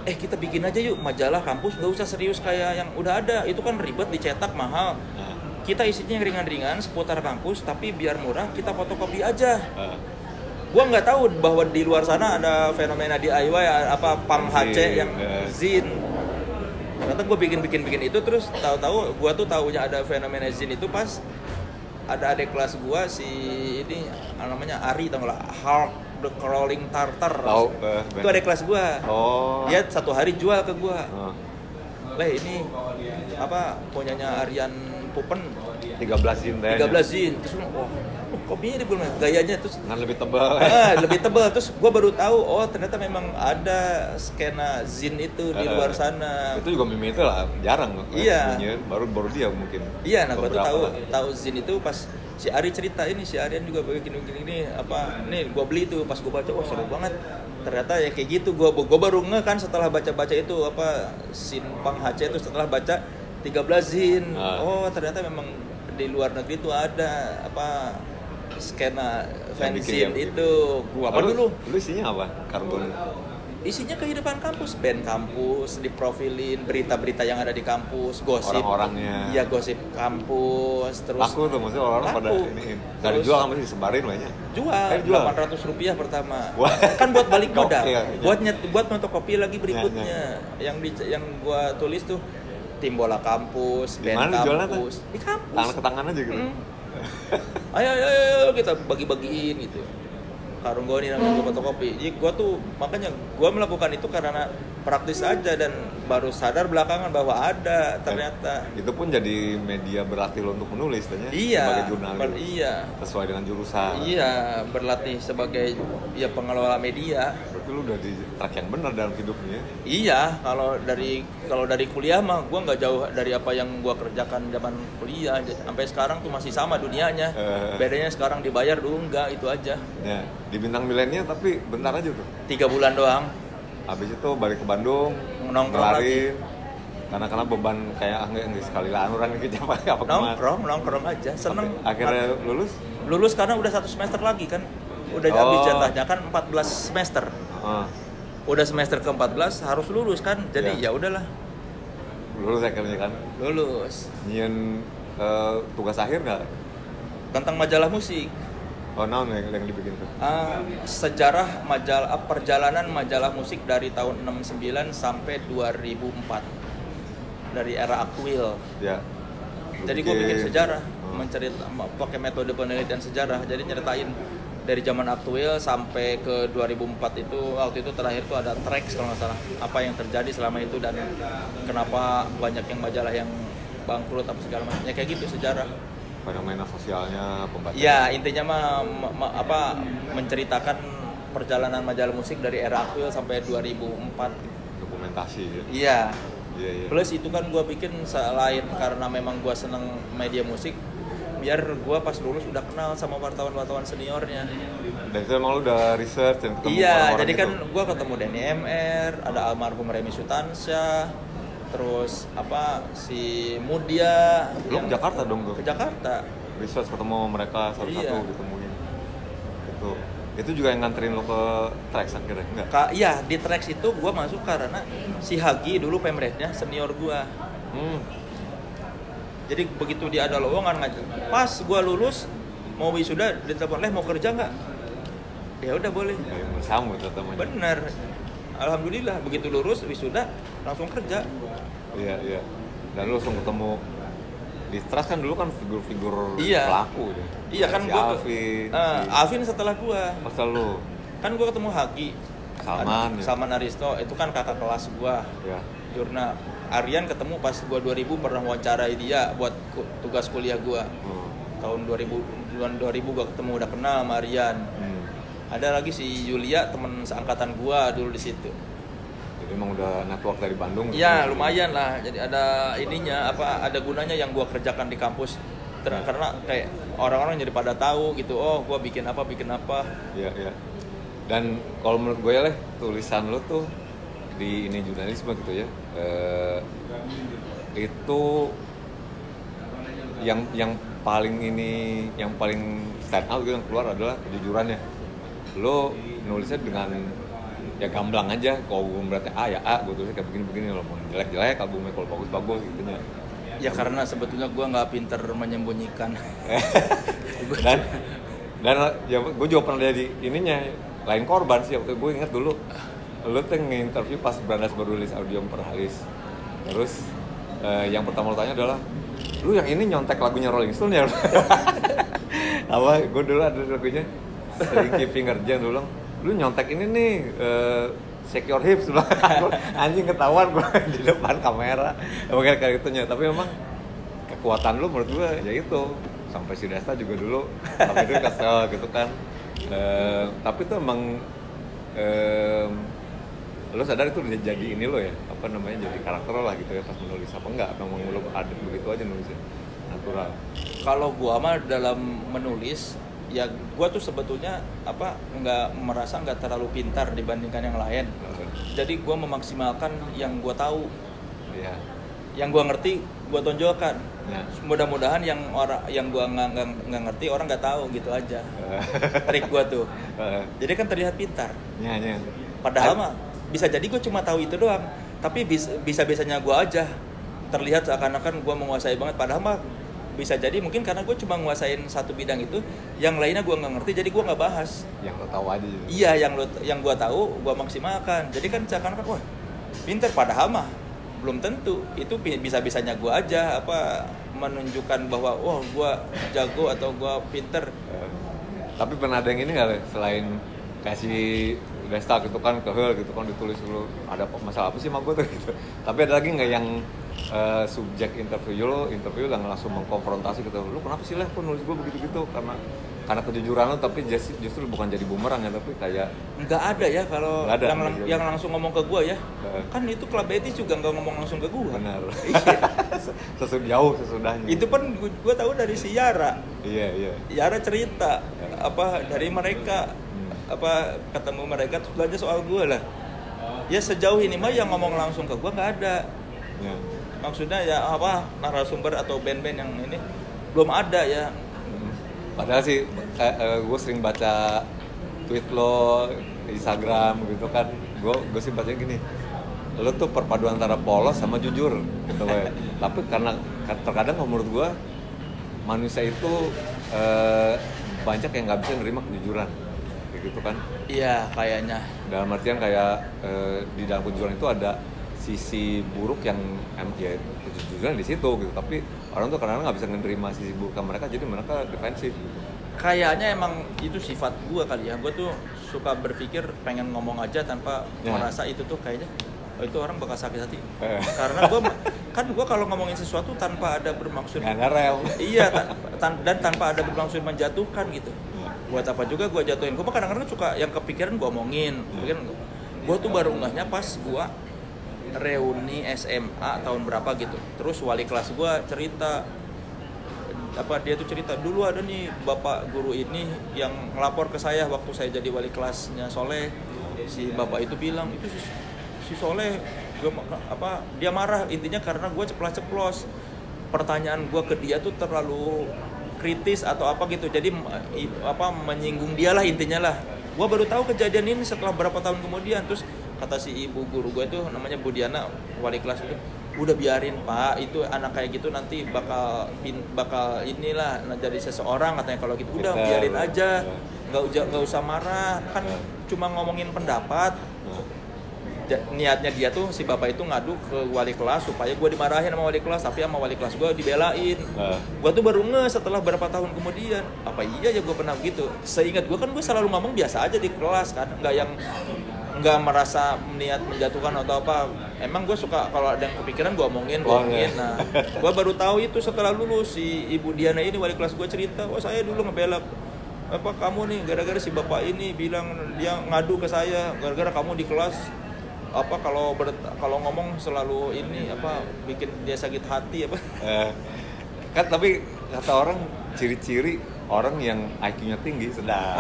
kita bikin aja yuk majalah kampus, nggak usah serius kayak yang udah ada, itu kan ribet, dicetak mahal. Kita isinya yang ringan-ringan seputar kampus, tapi biar murah kita fotokopi aja. Gue nggak tahu bahwa di luar sana ada fenomena DIY apa pam HC yang zin. Ternyata gue bikin itu, terus tahu-tahu gue tuh taunya ada fenomena zin itu pas ada adik kelas gua si ini namanya Ari, tau nggak? Hulk the Crawling Tartar. Itu adik kelas gua. Dia satu hari jual ke gua. Ini apa punyanya Aryan Pupen. 13 zin deh. 13 zin. Terus kopinya dia belum, gayanya terus lebih tebal. Lebih tebal. Terus gua baru tahu ternyata memang ada skena zin itu di luar sana. Itu juga meme itu lah, jarang. Iya. Baru dia mungkin. Iya, nah gua tuh tahu zin itu pas si Ari cerita ini, si Aryan juga bikin ini apa, nih gua beli tuh, pas gua baca seru banget. Ternyata ya kayak gitu, gua baru ngeh kan setelah baca-baca itu apa zin pang HC itu, setelah baca 13 zin. Ternyata memang di luar negeri tuh ada apa skena fanzine itu. Gua apa dulu? Lu isinya apa? Kartun. Isinya kehidupan kampus, band kampus, diprofilin, berita-berita yang ada di kampus, gosip. Orang-orangnya. Iya, gosip kampus, terus laku tuh, maksudnya orang pada ini. Dari jual kan mesti disebarin banyak. Jual. Rp800 pertama. Kan buat balik modal. Buat fotokopi lagi berikutnya. Yang gua tulis tuh tim bola kampus, band kampus. Di kampus. Tangan ke tangan aja gitu. Ayo kita bagi-bagiin gitu. Karung Goni namanya gua fotokopi. Jadi gua tuh makanya gua melakukan itu karena praktis aja, dan baru sadar belakangan bahwa ada ternyata. Itu pun jadi media berlatih lo untuk menulis tanya. Iya. Sebagai jurnalis. Iya. Sesuai dengan jurusan. Iya, berlatih sebagai pengelola media. Berarti lu udah di track yang benar dalam hidupnya. Iya, kalau dari kuliah mah gua nggak jauh dari apa yang gua kerjakan zaman kuliah. Sampai sekarang tuh masih sama dunianya. Bedanya sekarang dibayar, dulu enggak, itu aja. Ya, di Bintang Milenial tapi bentar aja tuh. 3 bulan doang. Habis itu balik ke Bandung, nongkrong lagi. Karena beban kayak enggak sekali lah orang ini apa nongkrong aja, seneng. Akhirnya lulus karena udah 1 semester lagi kan. Udah habis jatahnya kan 14 semester. Udah semester ke-14 harus lulus kan. Jadi ya udahlah. Lulus akhirnya kan. Lulus. Nyian tugas akhir nggak? Tentang majalah musik. Oh, naon yang dibikin tuh? Sejarah majalah perjalanan majalah musik dari tahun 69 sampai 2004. Dari era Akwil. Ya. Jadi gue bikin sejarah, pakai metode penelitian sejarah. Jadi nyeritain dari zaman Akwil sampai ke 2004 itu, waktu itu terakhir tuh ada tracks kalau nggak salah. Apa yang terjadi selama itu dan kenapa banyak yang majalah yang bangkrut apa segala macam. Ya kayak gitu sejarah. Fenomena sosialnya, pembaca. Ya intinya menceritakan perjalanan majalah musik dari era Akwil sampai 2004. Dokumentasi ya. Iya. Iya. Plus itu kan gue bikin selain karena memang gue seneng media musik, biar gue pas lulus udah kenal sama wartawan-wartawan seniornya. Dan itu emang lu udah research dan ketemu Iya, orang-orang jadi gitu? kan gue ketemu Denny MR, ada almarhum Remy Sutansyah, terus si Mudia. Lu ke Jakarta dong tuh? Ke Jakarta. Research ketemu mereka satu-satu Iya. ditemuin. Itu juga yang nganterin lo ke Trax akhirnya? Enggak? Iya, di Trax itu gue masuk karena si Hagi dulu pemretnya senior gue. Jadi begitu dia ada lowongan ngajar. Pas gue lulus mau wisuda ditelepon, mau kerja nggak? Ya udah boleh. Yang bersambut teman-teman. Bener. Alhamdulillah begitu lulus wisuda langsung kerja. Iya. Dan lu langsung ketemu di Trax kan dulu kan figur-figur Iya. pelaku deh. Iya kan Si gue. Alvin. Alvin setelah gue. Pasal lu. Kan gue ketemu Hagi. Salman. Ya. Salman Aristo itu kan kakak kelas gue. Ya. Jurnal. Aryan ketemu pas gue 2000 pernah wawancarai dia buat tugas kuliah gue. Tahun 2000 gue ketemu udah kenal sama Aryan. Ada lagi si Yulia teman seangkatan gue dulu di situ. Jadi emang udah network dari Bandung. Iya lumayan lah. Jadi ada ininya ada gunanya yang gue kerjakan di kampus. Karena kayak orang-orang jadi pada tahu gitu. Oh gue bikin apa. Iya. Dan kalau menurut gue ya tulisan lo tuh di ini jurnalisme gitu ya. Itu yang paling stand out gitu yang keluar adalah kejujurannya. Lo nulisnya dengan ya gamblang aja. Kalau album berarti A ya A, gue tulisnya kayak begini lo mau jelek-jelek, albumnya kalau bagus gitu nya. Ya karena sebetulnya gue nggak pinter menyembunyikan. dan ya gue juga pernah jadi ininya lain korban sih waktu gue inget dulu lo tuh nge-interview pas Brandas baru rilis Audium per Halis. Terus yang pertama lo tanya adalah lu yang ini nyontek lagunya Rolling Stone ya? Apa gue dulu ada lagunya Slinky Finger Jam dulu bilang lu nyontek ini nih Shake Your Hips anjing ketahuan gue di depan kamera kayak gitunya. Tapi memang kekuatan lu menurut gue ya itu sampai si Desta juga dulu sampai itu kesel gitu kan. Tapi itu emang lo sadar itu udah jadi ini lo ya jadi karakter lo lah gitu ya pas menulis apa enggak atau memang lo ada begitu aja nulisnya natural. Kalau gua mah dalam menulis ya gua tuh sebetulnya nggak terlalu pintar dibandingkan yang lain. Jadi gua memaksimalkan yang gua tahu. Iya. Yang gua ngerti gua tonjolkan. Ya. Mudah-mudahan yang gua nggak ngerti orang nggak tahu gitu aja. Trik gua tuh. Jadi kan terlihat pintar. Iya. Padahal mah bisa jadi gue cuma tahu itu doang, tapi bisa-bisanya gue aja terlihat seakan-akan gue menguasai banget. Padahal mah bisa jadi mungkin karena gue cuma nguasain satu bidang itu, yang lainnya gue nggak ngerti, jadi gue nggak bahas. Yang lo tahu aja gitu. Iya, yang gue tahu gue maksimalkan. Jadi kan seakan-akan wah pinter, padahal mah belum tentu. Itu bisa-bisanya gue aja menunjukkan bahwa wah gue jago atau gue pinter. Tapi pernah ada yang ini nggak selain kasih Desta gitu kan ke Hel gitu kan ditulis dulu ada masalah apa sih sama gue tuh gitu. Tapi ada lagi nggak yang subjek interview yang langsung mengkonfrontasi gitu, lu kenapa sih kok nulis gue begitu karena kejujuran lo, tapi justru bukan jadi bumerang ya, tapi kayak nggak ada ya kalau yang langsung ngomong ke gue ya. Kan itu Club Betis juga nggak ngomong langsung ke gue. Benar. Jauh sesudahnya. Itu pun gue tahu dari si Yara. Iya. Yara cerita dari mereka ketemu mereka terus belajar soal gue lah. Ya sejauh ini mah yang ngomong langsung ke gue nggak ada. Ya. Maksudnya ya narasumber atau band-band yang ini belum ada ya. Padahal sih gue sering baca tweet lo Instagram gitu kan. Gue sih bacanya gini. lo tuh perpaduan antara polos sama jujur gitu ya. Tapi karena terkadang menurut gua manusia itu banyak yang nggak bisa nerima kejujuran kayak gitu kan. Iya, kayaknya. Dalam artian kayak di dalam kejujuran itu ada sisi buruk yang ya kejujuran di situ gitu, tapi orang tuh kadang-kadang nggak bisa menerima sisi buruk mereka, jadi mereka defensif gitu. Kayaknya emang itu sifat gue kali ya. Gue tuh suka berpikir pengen ngomong aja tanpa merasa itu tuh kayaknya itu orang bakal sakit hati. Karena gue kalau ngomongin sesuatu tanpa ada bermaksud. Iya, dan tanpa ada bermaksud menjatuhkan gitu. Buat apa juga gue jatuhin. Gue kadang-kadang suka yang kepikiran gue omongin. Gue tuh baru ngehnya pas gue reuni SMA tahun berapa gitu. Terus wali kelas gue cerita, dia tuh cerita dulu ada nih bapak guru ini yang ngelapor ke saya waktu saya jadi wali kelasnya Soleh. Si bapak itu bilang itu si Soleh dia marah intinya karena gue ceplas-ceplos, pertanyaan gue ke dia tuh terlalu kritis atau apa gitu, jadi menyinggung dia lah intinya lah. Gue baru tahu kejadian ini setelah berapa tahun kemudian. Terus kata si ibu guru gue tuh namanya Bu Diana, wali kelas itu, udah biarin Pak, itu anak kayak gitu nanti bakal inilah jadi seseorang katanya kalau gitu. Udah biarin aja, nggak usah marah, kan cuma ngomongin pendapat. Niatnya dia tuh si bapak itu ngadu ke wali kelas supaya gue dimarahin sama wali kelas, tapi sama wali kelas gue dibelain. Gue tuh baru setelah berapa tahun kemudian, apa iya ya gue pernah gitu. Seingat gue kan gue selalu ngomong biasa aja di kelas kan, nggak merasa niat menjatuhkan atau apa. Emang gue suka kalau ada yang kepikiran gue omongin. Nah, gue baru tahu itu setelah lulus. Si Ibu Diana ini wali kelas gue cerita, saya dulu ngebela kamu nih gara-gara si bapak ini bilang dia ngadu ke saya gara-gara kamu di kelas kalau ngomong selalu ini bikin dia sakit hati kan. Tapi kata orang ciri-ciri orang yang IQ-nya tinggi sedang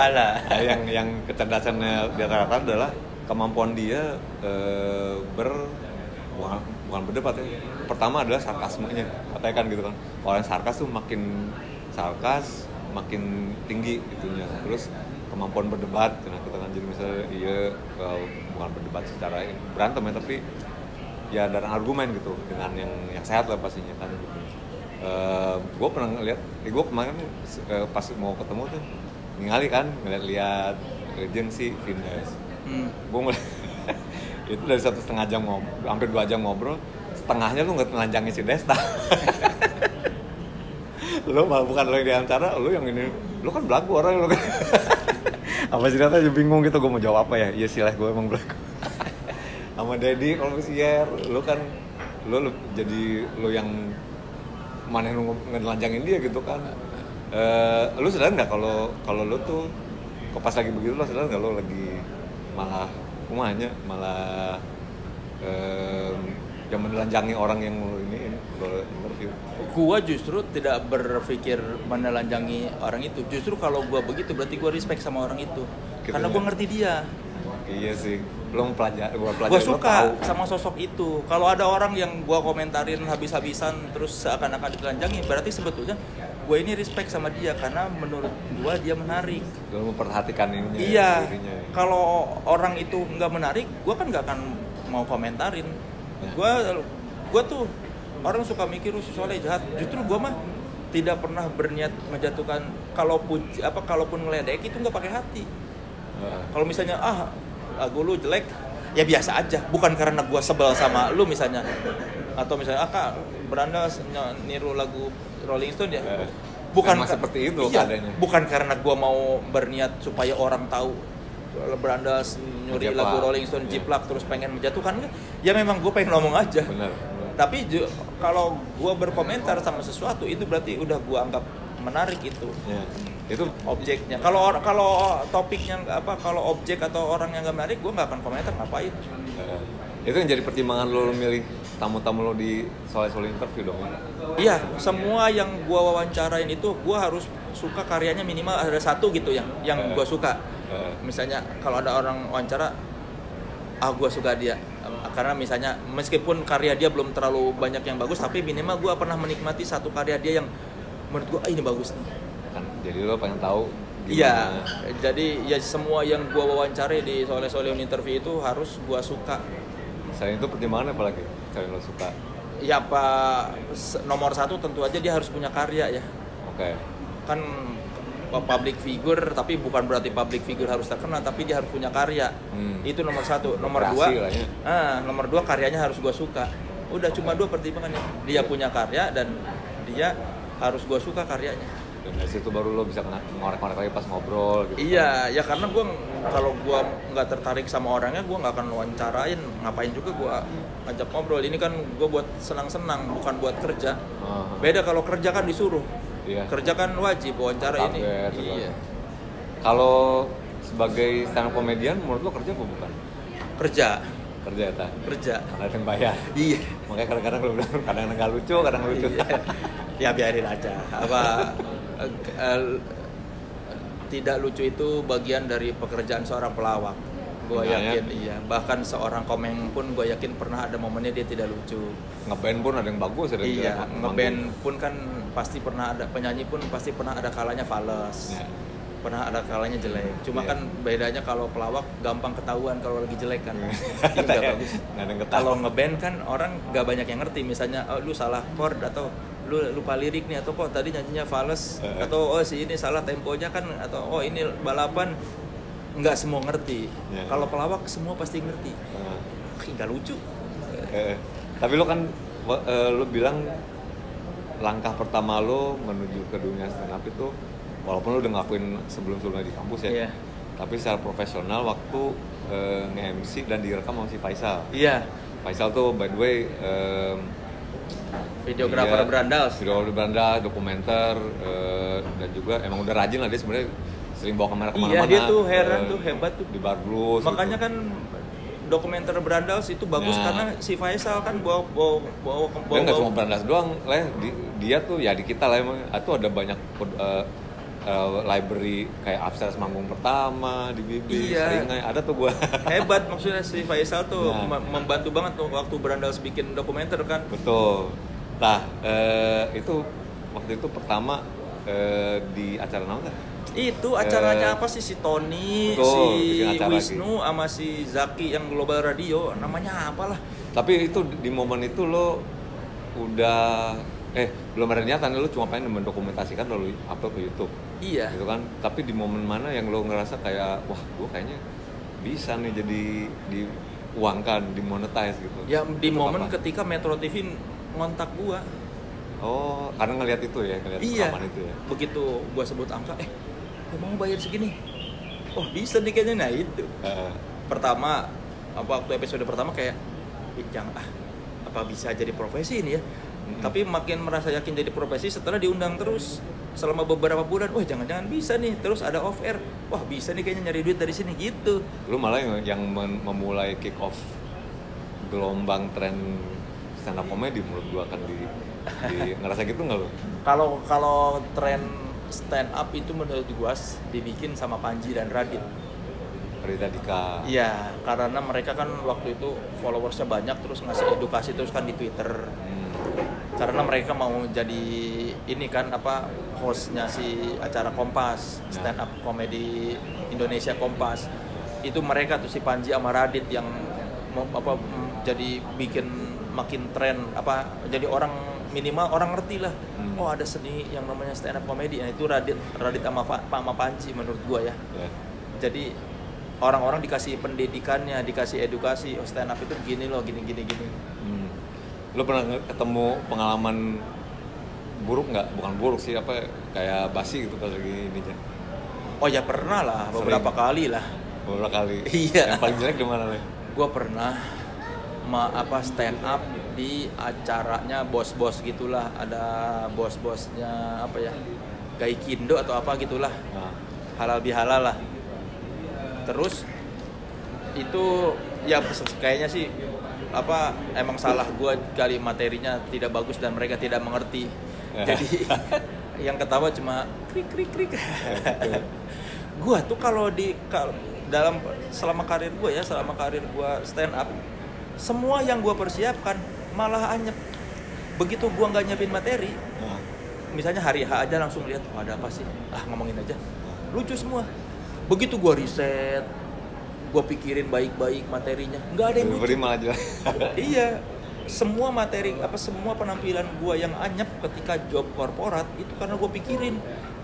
yang kecerdasannya di rata-rata adalah kemampuan dia bukan berdebat ya. Pertama adalah sarkasmenya, katanya kan gitu kan. Orang sarkas tuh makin sarkas makin tinggi itunya. Terus kemampuan berdebat, nah kita kan jadi misalnya bukan berdebat secara berantem ya, tapi ya dari argumen gitu dengan yang sehat lah pastinya kan gitu. Gue pernah ngeliat, gue kemarin pas mau ketemu tuh ngeliat Legend si Vindes. Gue ngeliat itu dari 1,5 jam ngobrol, hampir 2 jam ngobrol, setengahnya lu nggak telanjangin si Desta. Lu malah bukan lo yang diantara, lu yang ini, lu kan belagu orang lu kan. Apa sih aja bingung gitu, gue mau jawab apa ya? Iya sih lah, gue emang belagu. Sama Dedi kalau share, lu kan lu jadi lu yang mana yang ngelanjangin dia gitu kan. Lu sadar nggak kalau lu tuh kok pas lagi begitu, lu sadar nggak lu lagi malah yang menelanjangi orang yang lo interview? Gua justru tidak berpikir menelanjangi orang itu. Justru kalau gua begitu berarti gua respect sama orang itu. Gitu karena gua ngerti dia. Iya sih. Belum pelajari. Gua suka sama sosok itu. Kalau ada orang yang gua komentarin habis-habisan terus seakan-akan ditelanjangi, berarti sebetulnya gua ini respect sama dia karena menurut gua dia menarik. Gua memperhatikan ininya. Iya. Kalau orang itu nggak menarik, gua kan nggak akan mau komentarin. Gue tuh orang suka mikir si Soleh jahat. Justru gue mah tidak pernah berniat menjatuhkan. Kalaupun ngeledek itu nggak pakai hati. Kalau misalnya lagu lu jelek, ya biasa aja. Bukan karena gue sebel sama lu misalnya, atau misalnya Kak Beranda niru lagu Rolling Stone ya. Bukan seperti itu keadaannya. Bukan karena gue mau berniat supaya orang tahu Beranda nyuri lagu Rolling Stone jiplak terus pengen menjatuhkan, ya memang gue pengen ngomong aja. Benar. Tapi kalau gue berkomentar sama sesuatu itu berarti udah gue anggap menarik itu. Ya. Itu objeknya. Kalau topiknya kalau objek atau orang yang nggak menarik, gue nggak akan komentar, ngapain. Itu yang jadi pertimbangan lo milih tamu-tamu lo di soal interview dong. Iya, semua yang gue wawancarain itu gue harus suka karyanya, minimal ada satu gitu yang gue suka. Misalnya kalau ada orang wawancara, gue suka dia karena misalnya meskipun karya dia belum terlalu banyak yang bagus, tapi minimal gue pernah menikmati satu karya dia yang menurut gue ini bagus nih. Jadi lo pengen tahu gimana? Iya, jadi ya semua yang gue wawancarai di Soleh interview itu harus gue suka Selain itu pertimbangan apa lagi? Selain lo suka? Ya nomor satu tentu aja dia harus punya karya ya. Oke. Kan public figure, tapi bukan berarti public figure harus terkenal, tapi dia harus punya karya. Itu nomor satu. Nomor dua, nomor dua karyanya harus gue suka. Udah cuma dua pertimbangannya. Dia punya karya dan dia harus gue suka karyanya. Dan dari situ baru lo bisa ngorek-ngorek lagi pas ngobrol gitu. Iya, ya karena kalau gue nggak tertarik sama orangnya, gue nggak akan wawancarain. Ngapain juga gue ngajak ngobrol. Ini kan gue buat senang-senang, bukan buat kerja. Beda kalau kerja kan disuruh. Iya. Kerja kan wajib wawancara ini. Iya. Kalau sebagai stand up comedian, menurut lo kerja apa bukan? Kerja ya tak? Kerja. Karena ada yang bayar. Iya. Makanya kadang-kadang lo bilang kadang nggak lucu, kadang lucu. Iya. Ya biarin aja. Tidak lucu itu bagian dari pekerjaan seorang pelawak. Gue yakin iya. Bahkan seorang komeng pun gue yakin pernah ada momennya dia tidak lucu. Ngeband pun ada yang bagus, ada yang iya. Ngeband pun kan pasti pernah ada, penyanyi pun pasti pernah ada kalanya fales. Yeah. Pernah ada kalanya jelek. Cuma kan bedanya kalau pelawak gampang ketahuan kalau lagi jelek kan. Enggak bagus. Kalau ngeband kan orang gak banyak yang ngerti. Misalnya lu salah chord atau lu lupa lirik nih, atau kok tadi nyanyinya fales, atau si ini salah temponya kan, atau ini balapan. Nggak semua ngerti. Kalau pelawak semua pasti ngerti. Nggak lucu. Tapi lo kan lo bilang langkah pertama lo menuju ke dunia stand up itu, walaupun lo udah ngelakuin sebelum-sebelumnya di kampus ya, tapi secara profesional waktu nge-MC dan direkam sama si Faisal. Iya. Faisal tuh by the way videografer Brandals, dokumenter, dan juga emang udah rajin lah dia sebenarnya. Sering bawa kamera kemana-mana. Iya, dia tuh heran tuh, hebat tuh. Di bar blues. Makanya gitu. Kan dokumenter Brandals itu bagus karena si Faisal kan bawa dia nggak cuma Brandals doang lah, dia tuh ya di kita lah emang. Itu ada banyak library kayak Upstairs Manggung Pertama di Bibi, Seringai, ada tuh gua. Hebat maksudnya si Faisal tuh membantu banget tuh waktu Brandals bikin dokumenter kan. Betul. Nah, itu waktu itu pertama di acara apa? Itu acaranya apa sih, si Tony, si Wisnu sama si Zaki yang Global Radio, namanya apalah. Tapi itu di momen itu lo udah belum ada niatan, lo cuma pengen mendokumentasikan lalu upload ke YouTube. Iya. Gitu kan. Tapi di momen mana yang lo ngerasa kayak wah, gue kayaknya bisa nih jadi diuangkan, dimonetize gitu. Ya di itu momen apa? Ketika Metro TV ngontak gua. Oh, karena ngelihat itu ya, ngelihat rekaman itu ya. Begitu gua sebut angka, gue mau bayar segini. Oh bisa nih kayaknya. Nah itu pertama waktu episode pertama kayak jangan apa bisa jadi profesi ini ya. Tapi makin merasa yakin jadi profesi setelah diundang terus selama beberapa bulan. Wah jangan-jangan bisa nih, terus ada off air. Wah bisa nih kayaknya nyari duit dari sini gitu. Lu malah yang memulai kick off gelombang tren stand up comedy menurut gua kan di ngerasa gitu nggak lu? Kalau tren stand up itu menurut gua dibikin sama Panji dan Radit Dika. Iya, karena mereka kan waktu itu followersnya banyak, terus ngasih edukasi terus kan di Twitter. Karena mereka mau jadi ini kan hostnya si acara Kompas, stand up comedy Indonesia Kompas. Itu mereka tuh si Panji sama Radit yang jadi bikin makin tren jadi orang minimal orang ngerti lah. Oh ada seni yang namanya stand up comedy. Nah itu Radit sama Panji menurut gua ya. Jadi orang-orang dikasih pendidikannya, dikasih edukasi. Oh stand up itu begini loh, gini. Lo pernah ketemu pengalaman buruk nggak? Bukan buruk sih, kayak basi gitu pas lagi ini Jan? Oh ya pernah lah, beberapa kali lah. Beberapa kali? Iya. Yang paling jelek di mana nih? Gua pernah stand up di acaranya bos-bos gitulah, ada bos-bosnya Gaikindo atau apa gitulah. Halal bihalal lah. Terus itu ya kayaknya sih emang salah gue kali, materinya tidak bagus dan mereka tidak mengerti. Jadi yang ketawa cuma krik. Gue tuh kalau selama karir gue stand up, semua yang gue persiapkan malah anyep. Begitu gue nggak nyiapin materi, misalnya hari H aja langsung lihat ada apa sih, ngomongin aja, lucu semua. Begitu gue riset, gue pikirin baik-baik materinya, nggak ada yang lucu. Beri aja. Iya, semua materi semua penampilan gue yang anyep ketika job korporat itu karena gue pikirin,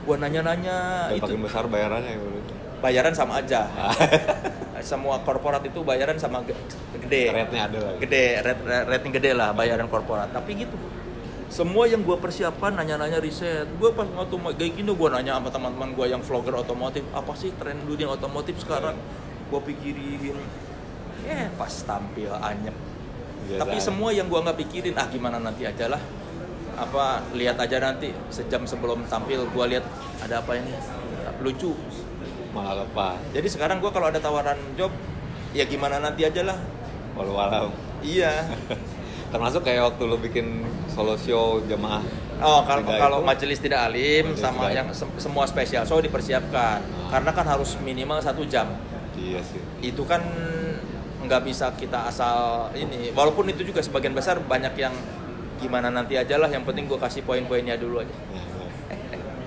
gue nanya-nanya. Dan itu makin besar bayarannya ya. bayaran sama aja. Semua korporat itu bayaran sama gede. Rate-nya ada lah. Gede, rating gede lah bayaran korporat. Tapi gitu. Semua yang gue persiapkan, nanya-nanya riset. Gue pas waktu kayak gini, gue nanya sama teman-teman gue yang vlogger otomotif, apa sih tren dunia otomotif sekarang? Gue pikirin, pas tampil anyep. Biasa. Tapi semua yang gue nggak pikirin, gimana nanti aja lah. Lihat aja nanti sejam sebelum tampil, gue lihat ada apa ini, lucu. Malah apa? Jadi sekarang gue kalau ada tawaran job, ya gimana nanti aja lah. Walau-walau. Iya. Termasuk kayak waktu lo bikin solo show jamaah. Kalau majelis tidak alim Majelis sama tidak yang semua spesial show dipersiapkan. Karena kan harus minimal 1 jam. Iya sih. Itu kan nggak bisa kita asal ini. Walaupun itu juga sebagian besar banyak yang gimana nanti aja lah. Yang penting gue kasih poin-poinnya dulu aja.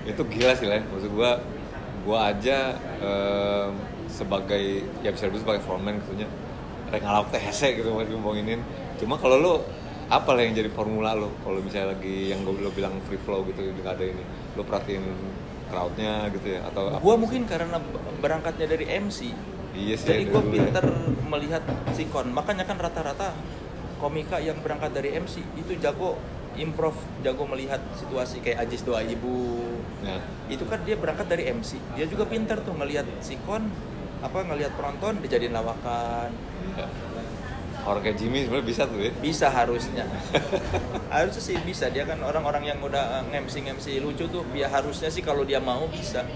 Itu gila sih lah. Maksud gue aja sebagai ya bisa disebut sebagai frontman gitunya. Rek ngalap THC gitu masih ngomonginin. Cuma kalau lo apa lah yang jadi formula lo kalau misalnya lagi yang lo bilang free flow gitu nggak ada ini, lo perhatiin crowdnya gitu ya atau Gue mungkin karena berangkatnya dari MC. Iya sih, jadi gue dulu pinter ya. melihat sikon. Makanya kan rata-rata komika yang berangkat dari MC itu jago improv, jago melihat situasi kayak Ajis Doa Ibu. Ya. Itu kan dia berangkat dari MC. Dia juga pinter tuh ngelihat sikon, ngelihat penonton dijadiin lawakan. Ya. Orang kayak Jimmy sebenarnya bisa tuh ya. Bisa harusnya. Harusnya sih bisa. Dia kan orang-orang yang udah nge-MC lucu tuh, dia harusnya sih kalau dia mau bisa.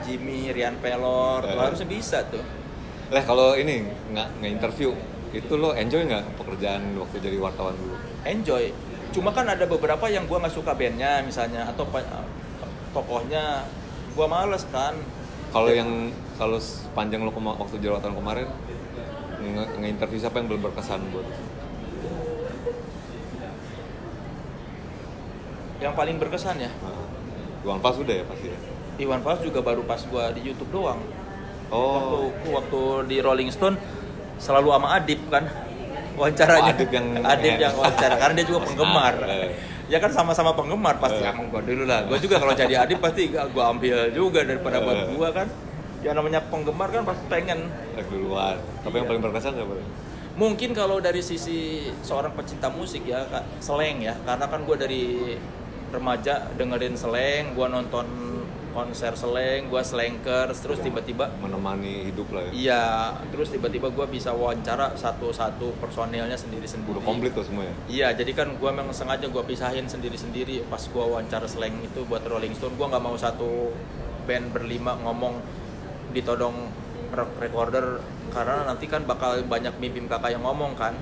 Jimmy, Rian Pelor, tuh harusnya bisa tuh. Lah kalau ini nge-interview, itu lo enjoy nggak pekerjaan waktu jadi wartawan dulu? Enjoy. Cuma kan ada beberapa yang gua nggak suka bandnya misalnya, atau tokohnya gua males kan. Kalau sepanjang lo waktu jadi wartawan kemarin, nge-interview siapa yang berkesan buat? Yang paling berkesan ya? Iwan Fals udah ya pasti ya? Iwan Fals juga baru pas gua di YouTube doang. Oh. Waktu di Rolling Stone selalu sama Adib kan wawancaranya. Adib yang wawancara karena dia juga penggemar. Ya kan sama-sama penggemar pasti emang gua dulu lah. Gua juga kalau jadi Adib pasti gua ambil juga daripada buat gua kan. Ya namanya penggemar kan pasti pengen duluan. Tapi yang paling berkesan apa? Mungkin kalau dari sisi seorang pecinta musik ya, Slank ya. Karena kan gue dari remaja dengerin Slank, gue nonton konser Slank, gue slankers, terus tiba-tiba menemani hidup lah ya. Iya, terus tiba-tiba gue bisa wawancara satu-satu personilnya sendiri-sendiri. Udah komplit tuh semua ya? Iya, jadi kan gue memang sengaja gue pisahin sendiri-sendiri pas gue wawancara Slank itu buat Rolling Stone. Gue nggak mau satu band berlima ngomong ditodong recorder karena nanti kan bakal banyak mimpi kakak yang ngomong kan.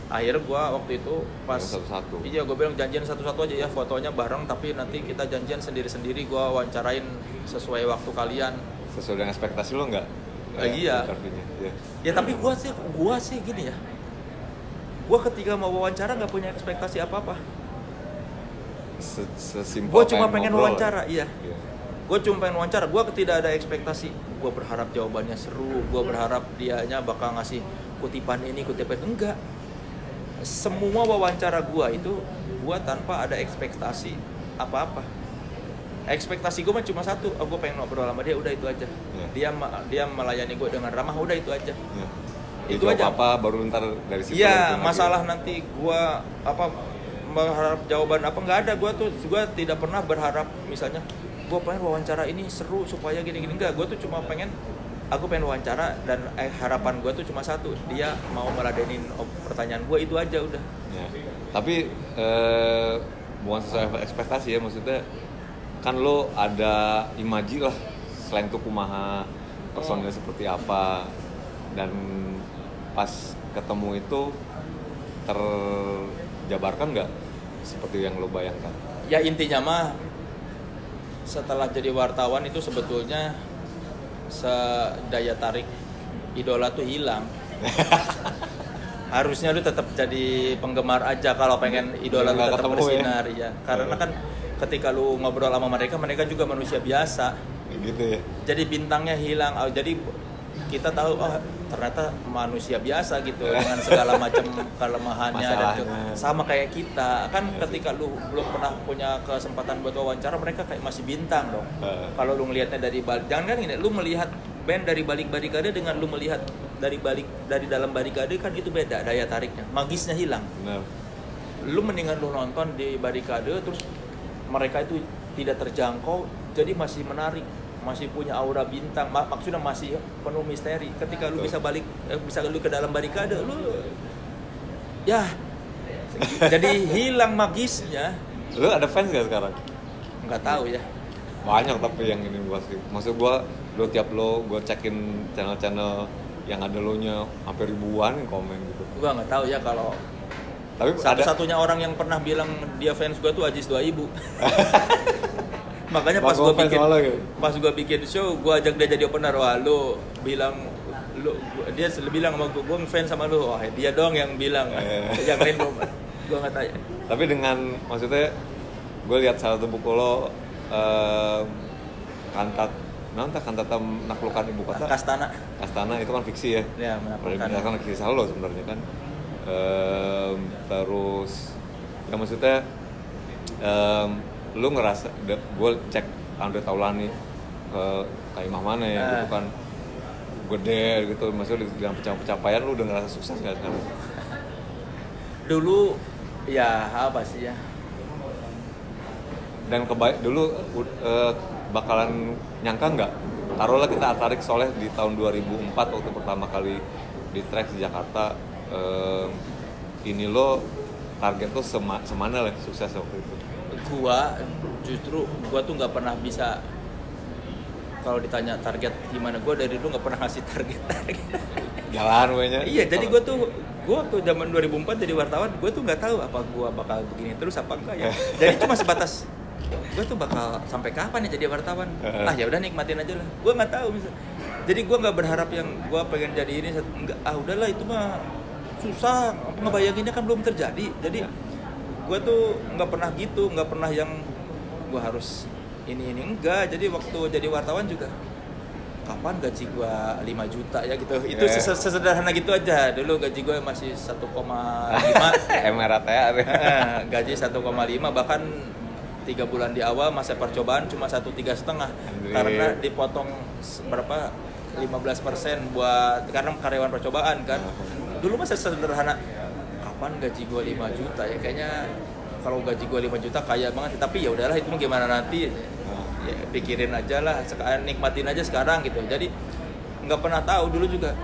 Akhirnya gue waktu itu pas satu-satu. Iya, gue bilang janjian satu-satu aja ya, fotonya bareng tapi nanti kita janjian sendiri-sendiri, gue wawancarain sesuai waktu kalian. Sesuai dengan ekspektasi lo nggak? Iya. Ya tapi gue sih gini ya, gue ketika mau wawancara nggak punya ekspektasi apa-apa. Sesimpel gue cuma pengen wawancara, iya. Gue cuma pengen wawancara, gue tidak ada ekspektasi. Gue berharap jawabannya seru, gue berharap dianya bakal ngasih kutipan ini, kutipan itu. Enggak. Semua wawancara gue itu, gue tanpa ada ekspektasi apa-apa. Ekspektasi gue cuma satu, gue pengen ngobrol sama dia, udah itu aja. Dia melayani gue dengan ramah, udah itu aja. Itu aja. Apa baru ntar dari situ. Iya, masalah nanti gue berharap jawaban apa, nggak ada. Gue tidak pernah berharap misalnya gue pengen wawancara ini seru supaya gini-gini. Enggak, gue tuh cuma pengen, aku pengen wawancara dan harapan gue tuh cuma satu, dia mau meladenin pertanyaan gue, itu aja udah. Ya. Tapi bukan sesuai ekspektasi ya, maksudnya kan lo ada imaji lah selain tuh kumaha personilnya seperti apa, dan pas ketemu itu terjabarkan nggak seperti yang lo bayangkan? Ya intinya mah setelah jadi wartawan itu sebetulnya daya tarik idola tuh hilang. Harusnya lu tetap jadi penggemar aja kalau pengen idola lu tetap bersinar ya. Karena kan ketika lu ngobrol sama mereka juga manusia biasa. Gitu ya. Jadi bintangnya hilang. Jadi kita tahu ternyata manusia biasa gitu dengan segala macam kelemahannya dan sama kayak kita kan. Ketika lu belum pernah punya kesempatan buat wawancara, mereka kayak masih bintang dong. Kalau lu ngelihatnya dari balik, jangan kan gini, lu melihat band dari balik barikade dengan lu melihat dari dalam barikade kan itu beda daya tariknya, magisnya hilang. Benar. Lu mendingan lu nonton di barikade terus mereka itu tidak terjangkau, jadi masih menarik, masih punya aura bintang, maksudnya masih penuh misteri. Ketika lu bisa bisa lu ke dalam barikade, lu ya jadi hilang magisnya. Lu ada fans gak sekarang? Nggak tahu ya. Banyak tapi yang ini pasti. Maksud gua, gua cekin channel-channel yang ada lo nya hampir ribuan komen gitu. Gua nggak tahu ya kalau. Tapi satu-satunya orang yang pernah bilang dia fans gua tuh Ajis 2000. Makanya pas gua bikin show, gua ajak dia jadi opener. Wah, lu bilang dia bilang sama gua ngefans sama lu. Wah, dia doang yang bilang. Yang lain gua enggak tahu. Tapi dengan maksudnya gua lihat salah satu buku lo kantata menaklukkan ibu kota. Kastana itu kan fiksi ya. Ya, menaklukkan kisah lo sebenarnya kan. Terus ya maksudnya lu ngerasa, gue cek Andre Taulani ke Imah mana ya gitu kan gede gitu, maksudnya dengan pencapaian lu udah ngerasa sukses gak sekarang? Dulu ya apa sih ya, dan dulu bakalan nyangka nggak, taruhlah kita tarik Soleh di tahun 2004 waktu pertama kali di track di Jakarta, ini lo target tuh semana lah sukses waktu itu? Gua tuh nggak pernah bisa, kalau ditanya target gimana, gua dari dulu nggak pernah ngasih target. Jalan wehnya. Iya, jadi gua waktu zaman 2004 jadi wartawan, gua tuh nggak tahu apa gua bakal begini terus apa enggak ya. Jadi cuma sebatas gua tuh bakal sampai kapan ya jadi wartawan. Ya udah nikmatin aja lah. Gua nggak tahu misalnya. Jadi gua nggak berharap yang gua pengen jadi ini, enggak, udahlah itu mah susah, ngebayanginnya kan belum terjadi. Jadi gue tuh nggak pernah gitu, nggak pernah yang gue harus ini enggak. Jadi waktu jadi wartawan juga, kapan gaji gue 5 juta ya gitu. Itu sesederhana gitu aja. Dulu gaji gue masih 1,5 emerat ya. Gaji 1,5, bahkan 3 bulan di awal masa percobaan cuma 1,5 karena dipotong berapa 15% buat karena karyawan percobaan kan. Dulu masa sederhana, kapan gaji gue 5 juta ya, kayaknya kalau gaji gue 5 juta kaya banget. Tapi ya udahlah, itu gimana nanti ya, pikirin aja lah, sekarang nikmatin aja sekarang gitu. Jadi nggak pernah tahu dulu juga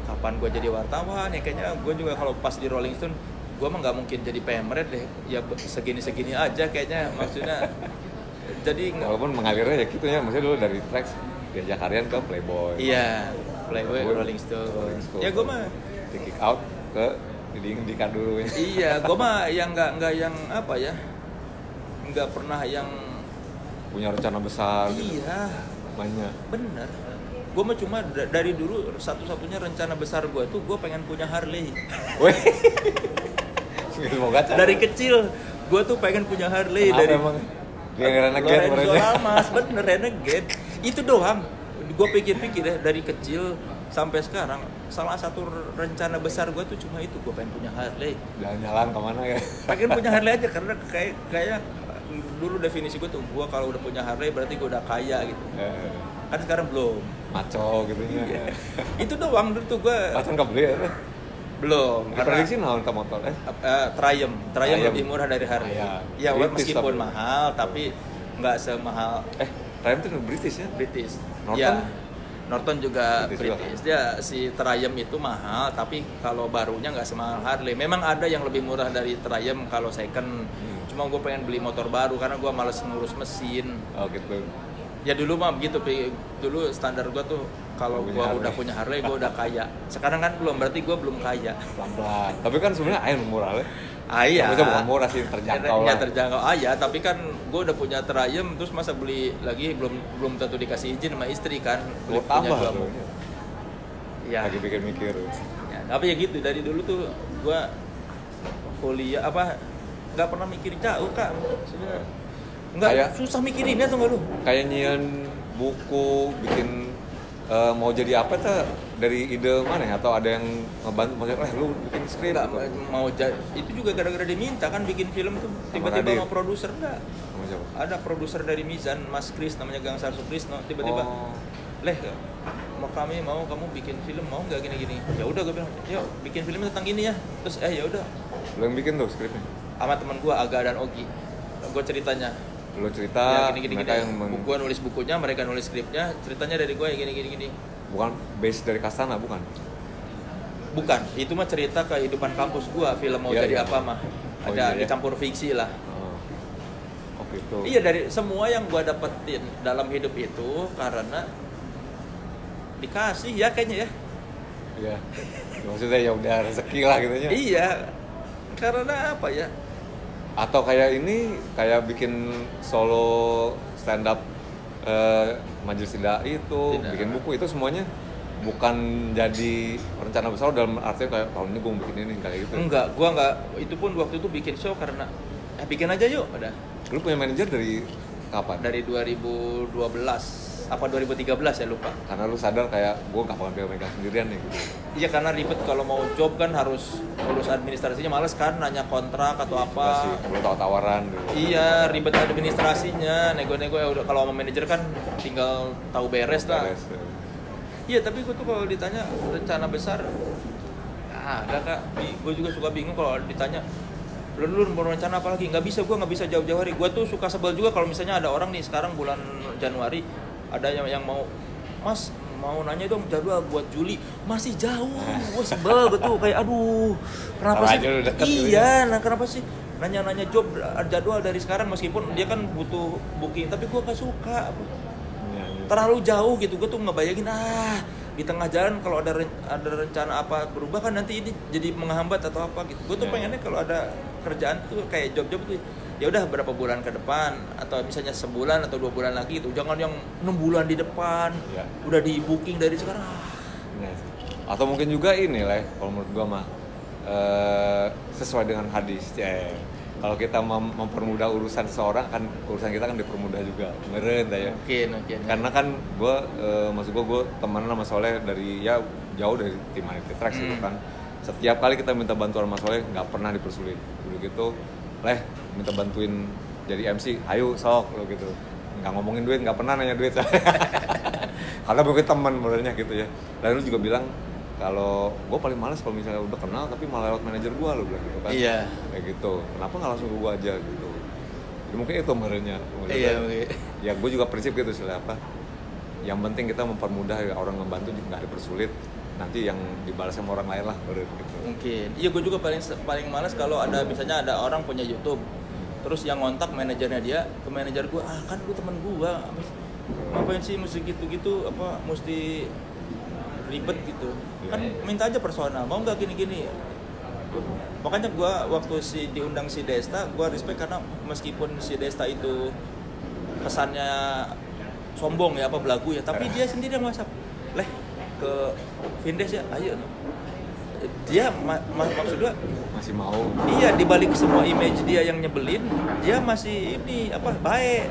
kapan gue jadi wartawan ya. Kayaknya gue juga kalau pas di Rolling Stone, gue mah nggak mungkin jadi pemret deh ya, segini aja kayaknya, maksudnya. Jadi walaupun mengalirnya ya gitu ya, maksudnya dulu dari Trax diajak harian ke Playboy. Iya, Playboy, Rolling Stone. Ya gue mah kick out ke Dika dulu ya. Iya, gue mah yang nggak yang apa ya, nggak pernah yang punya rencana besar. Iya, gitu. Banyak. Bener. Gue mah cuma dari dulu satu-satunya rencana besar gue tuh gue pengen punya Harley. Weh. Dari kecil gue tuh pengen punya Harley. Kenapa dari emang? Renegade Lamas, bener Renegade. Itu doang. Gue pikir-pikir ya, dari kecil sampai sekarang salah satu rencana besar gue tuh cuma itu, gue pengen punya Harley. Jalan-jalan kemana ya? Pengen punya Harley aja karena kayak dulu definisi gue tuh, gue kalau udah punya Harley berarti gue udah kaya gitu. Kan sekarang belum. Maco gitu ya. Itu doang dulu tuh gue. Pacan nggak beli ya? Belum. Prediksi naon ke motor? Triumph lebih murah dari Harley. Ya meskipun mahal tapi nggak semahal. Triumph itu British ya? British. Norton? Ya, Norton juga British. Dia si Triumph itu mahal, tapi kalau barunya nggak semahal Harley. Memang ada yang lebih murah dari Triumph kalau second. Cuma gue pengen beli motor baru karena gue males ngurus mesin. Oh gitu. Ya dulu mah begitu. Dulu standar gue tuh kalau gue udah punya Harley gue udah kaya. Sekarang kan belum, berarti gue belum kaya. Pelan-pelan. Tapi kan sebenarnya ayam murah lah. Iya. Maksudnya bukan murah sih, terjangkau lah. Ya terjangkau. Tapi kan gue udah punya Triumph, terus masa beli lagi belum tentu dikasih izin sama istri kan. Gue tambah loh. Ya. Lagi mikir-mikir. Ya, tapi ya gitu, dari dulu tuh gue kuliah nggak pernah mikir jauh Kak. Maksudnya nggak susah mikirinnya tuh nggak lu? Kayak nyian buku, bikin mau jadi apa tuh dari ide mana ya? Atau ada yang ngebantu maksudnya lu bikin skrip Enggak, gitu? mau itu juga gara-gara diminta kan bikin film tuh tiba-tiba sama produser enggak. Sama siapa? Ada produser dari Mizan, Mas Kris namanya Gangsar Sukrisno, tiba-tiba Leh, mau kamu bikin film mau nggak gini-gini? Ya udah gue bilang, yuk bikin film tentang ini ya. Terus ya udah. Lu yang bikin tuh skripnya? Sama teman gue Aga dan Ogi. Gue ceritanya. Lu cerita, Ya gini-gini. Gue nulis bukunya, mereka nulis skripnya. Ceritanya dari gue ya gini-gini. Bukan base dari Kastana, bukan? Bukan, itu mah cerita kehidupan kampus gue. Film mau jadi apa mah? Ada dicampur fiksi lah. Oh gitu. Iya, dari semua yang gue dapetin dalam hidup itu karena dikasih ya kayaknya ya. Iya. Maksudnya ya udah rezeki lah gitu ya. Iya. Karena apa ya? Atau kayak ini kayak bikin solo stand up majelis dai itu, Tidak. bikin buku itu semuanya bukan jadi rencana besar dalam artinya kayak tahun ini gue mau bikin ini kayak gitu. Enggak, gua enggak. Itu pun waktu itu bikin show karena bikin aja yuk, udah. Lu punya manajer dari kapan? Dari 2012 apa 2013 ya lupa. Karena lu sadar kayak gue gak bakal megang sendirian nih gitu. Iya, karena ribet kalau mau job kan harus urus administrasinya, males kan nanya kontrak atau apa. Belum tahu tawaran dulu. Iya, ribet administrasinya, nego-nego ya udah, kalau sama manajer kan tinggal tahu beres lah. Beres, ya. Iya, tapi gue tuh kalau ditanya rencana besar, ada kak. Gue juga suka bingung kalau ditanya, lu mau rencana apa lagi? Nggak bisa jauh-jauh hari. Gue tuh suka sebel juga kalau misalnya ada orang nih sekarang bulan Januari, ada yang mau, Mas mau nanya dong jadwal buat Juli, masih jauh. Gue sebel betul, kayak aduh, kenapa sih? Iya, nah kenapa sih nanya-nanya job jadwal dari sekarang meskipun dia kan butuh booking, tapi gue gak suka. Terlalu jauh gitu, gue tuh ngebayangin di tengah jalan kalau ada rencana apa berubah kan nanti ini jadi menghambat atau apa gitu. Gue tuh pengennya kalau ada kerjaan tuh kayak job-job tuh ya udah berapa bulan ke depan atau misalnya sebulan atau 2 bulan lagi gitu. Jangan yang 6 bulan di depan udah di booking dari sekarang. Atau mungkin juga ini lah kalau menurut gue mah sesuai dengan hadis ya. Kalau kita mempermudah urusan seseorang kan urusan kita kan dipermudah juga meren ya. Mungkin. Karena kan gue maksud gue temenan sama Soleh dari ya jauh dari tim Humanity Tracks gitu kan. Setiap kali kita minta bantuan sama Soleh nggak pernah dipersulit. Udah gitu, Leh minta bantuin jadi MC, ayo sok lo gitu. Nggak ngomongin duit, nggak pernah nanya duit. Karena mungkin teman modelnya gitu ya. Dan lu juga bilang kalau gue paling males kalau misalnya udah kenal tapi malah lewat manajer gue lo bilang gitu kan. Iya. Kayak gitu. Kenapa nggak langsung ke gue aja gitu. Jadi mungkin itu modelnya. Iya, mungkin. Ya gue juga prinsip gitu sih apa. Yang penting kita mempermudah orang ngebantu nggak dipersulit. Nanti yang dibalas sama orang lain lah baru gitu. Mungkin. Iya, gue juga paling malas kalau ada misalnya ada orang punya YouTube. Terus yang ngontak manajernya dia ke manajer gue, kan lu temen gue. Ngapain sih mesti gitu-gitu apa mesti ribet gitu. Kan minta aja personal, mau nggak gini-gini. Makanya gue waktu diundang si Desta, gue respect karena meskipun si Desta itu kesannya sombong ya apa belagu ya, tapi dia sendiri yang WhatsApp, Leh ke Vindes ya, ayo. Dia maksud gue masih mau. Iya, dibalik semua image dia yang nyebelin, dia masih ini apa baik.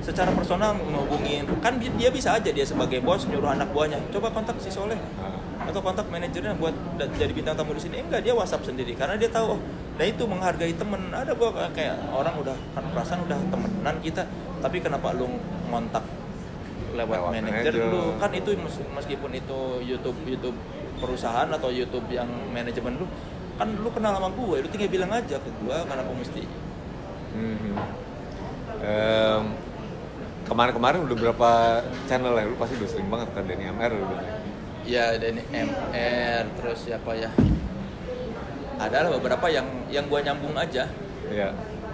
Secara personal ngehubungin, kan dia bisa aja dia sebagai bos nyuruh anak buahnya, coba kontak si Soleh atau kontak manajernya buat jadi bintang tamu di sini. Enggak, dia WhatsApp sendiri karena dia tahu nah itu menghargai temen. Ada gua kayak orang udah kan perasaan udah temenan kita, tapi kenapa lu ngontak lewat manajer lu? Kan itu meskipun itu YouTube perusahaan atau YouTube yang manajemen lu, kan lu kenal sama gue, lu tinggal bilang aja ke gue, kenapa mesti? Kemarin udah berapa channel ya? Lu pasti udah sering banget kan Denny MR udah. Ya Denny MR, terus siapa ya? Ada lah beberapa yang gua nyambung aja. Iya.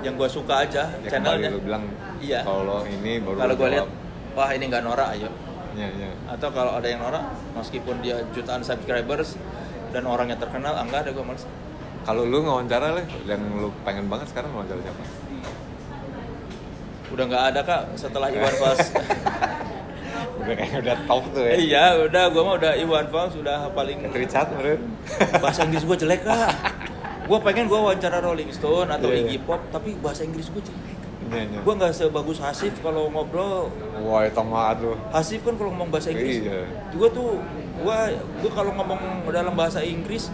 Yang gua suka aja ya, channelnya. Lu bilang iya. Kalau ini baru kalau gua lihat wah ini nggak norak, ayo. Iya. Atau kalau ada yang norak meskipun dia jutaan subscribers dan orangnya terkenal, enggak ada gua males. Kalau lu ngawancara lah yang lu pengen banget sekarang ngawancara siapa? Udah nggak ada kak setelah Iwan Fals. Udah kayaknya udah top tuh ya. Iya, udah gua mah udah Iwan Fals sudah paling. Richard menurut. Bahasa Inggris gua jelek kak. Gua pengen gua wawancara Rolling Stone atau Iggy Pop, tapi bahasa Inggris gua jelek. Iya. Gue nggak sebagus Hasif kalau ngobrol. Wah, itu mah aduh. Hasif kan kalau ngomong bahasa Inggris. Iya. Gue kalau ngomong dalam bahasa Inggris,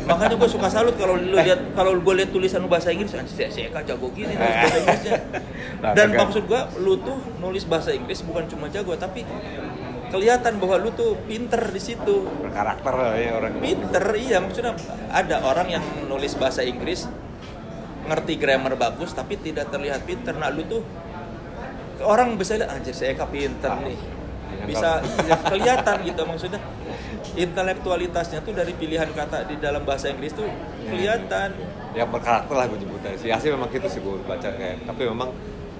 makanya gue suka salut kalau gue lihat tulisan lu bahasa Inggris, saya kan jago gini nulis bahasa Inggrisnya. Dan maksud gue, lu tuh nulis bahasa Inggris bukan cuma jago, tapi kelihatan bahwa lu tuh pinter di situ. Berkarakter lah ya orang. Pinter, iya, maksudnya ada orang yang nulis bahasa Inggris ngerti grammar bagus tapi tidak terlihat pinter. Nah, lu tuh orang bisa lihat anjir saya pinter nih. Bisa ya, kelihatan gitu maksudnya. Intelektualitasnya tuh dari pilihan kata di dalam bahasa Inggris tuh kelihatan. Ya berkarakter lah gue nyebutnya. Si Asi memang gitu sih gue baca kayak. Tapi memang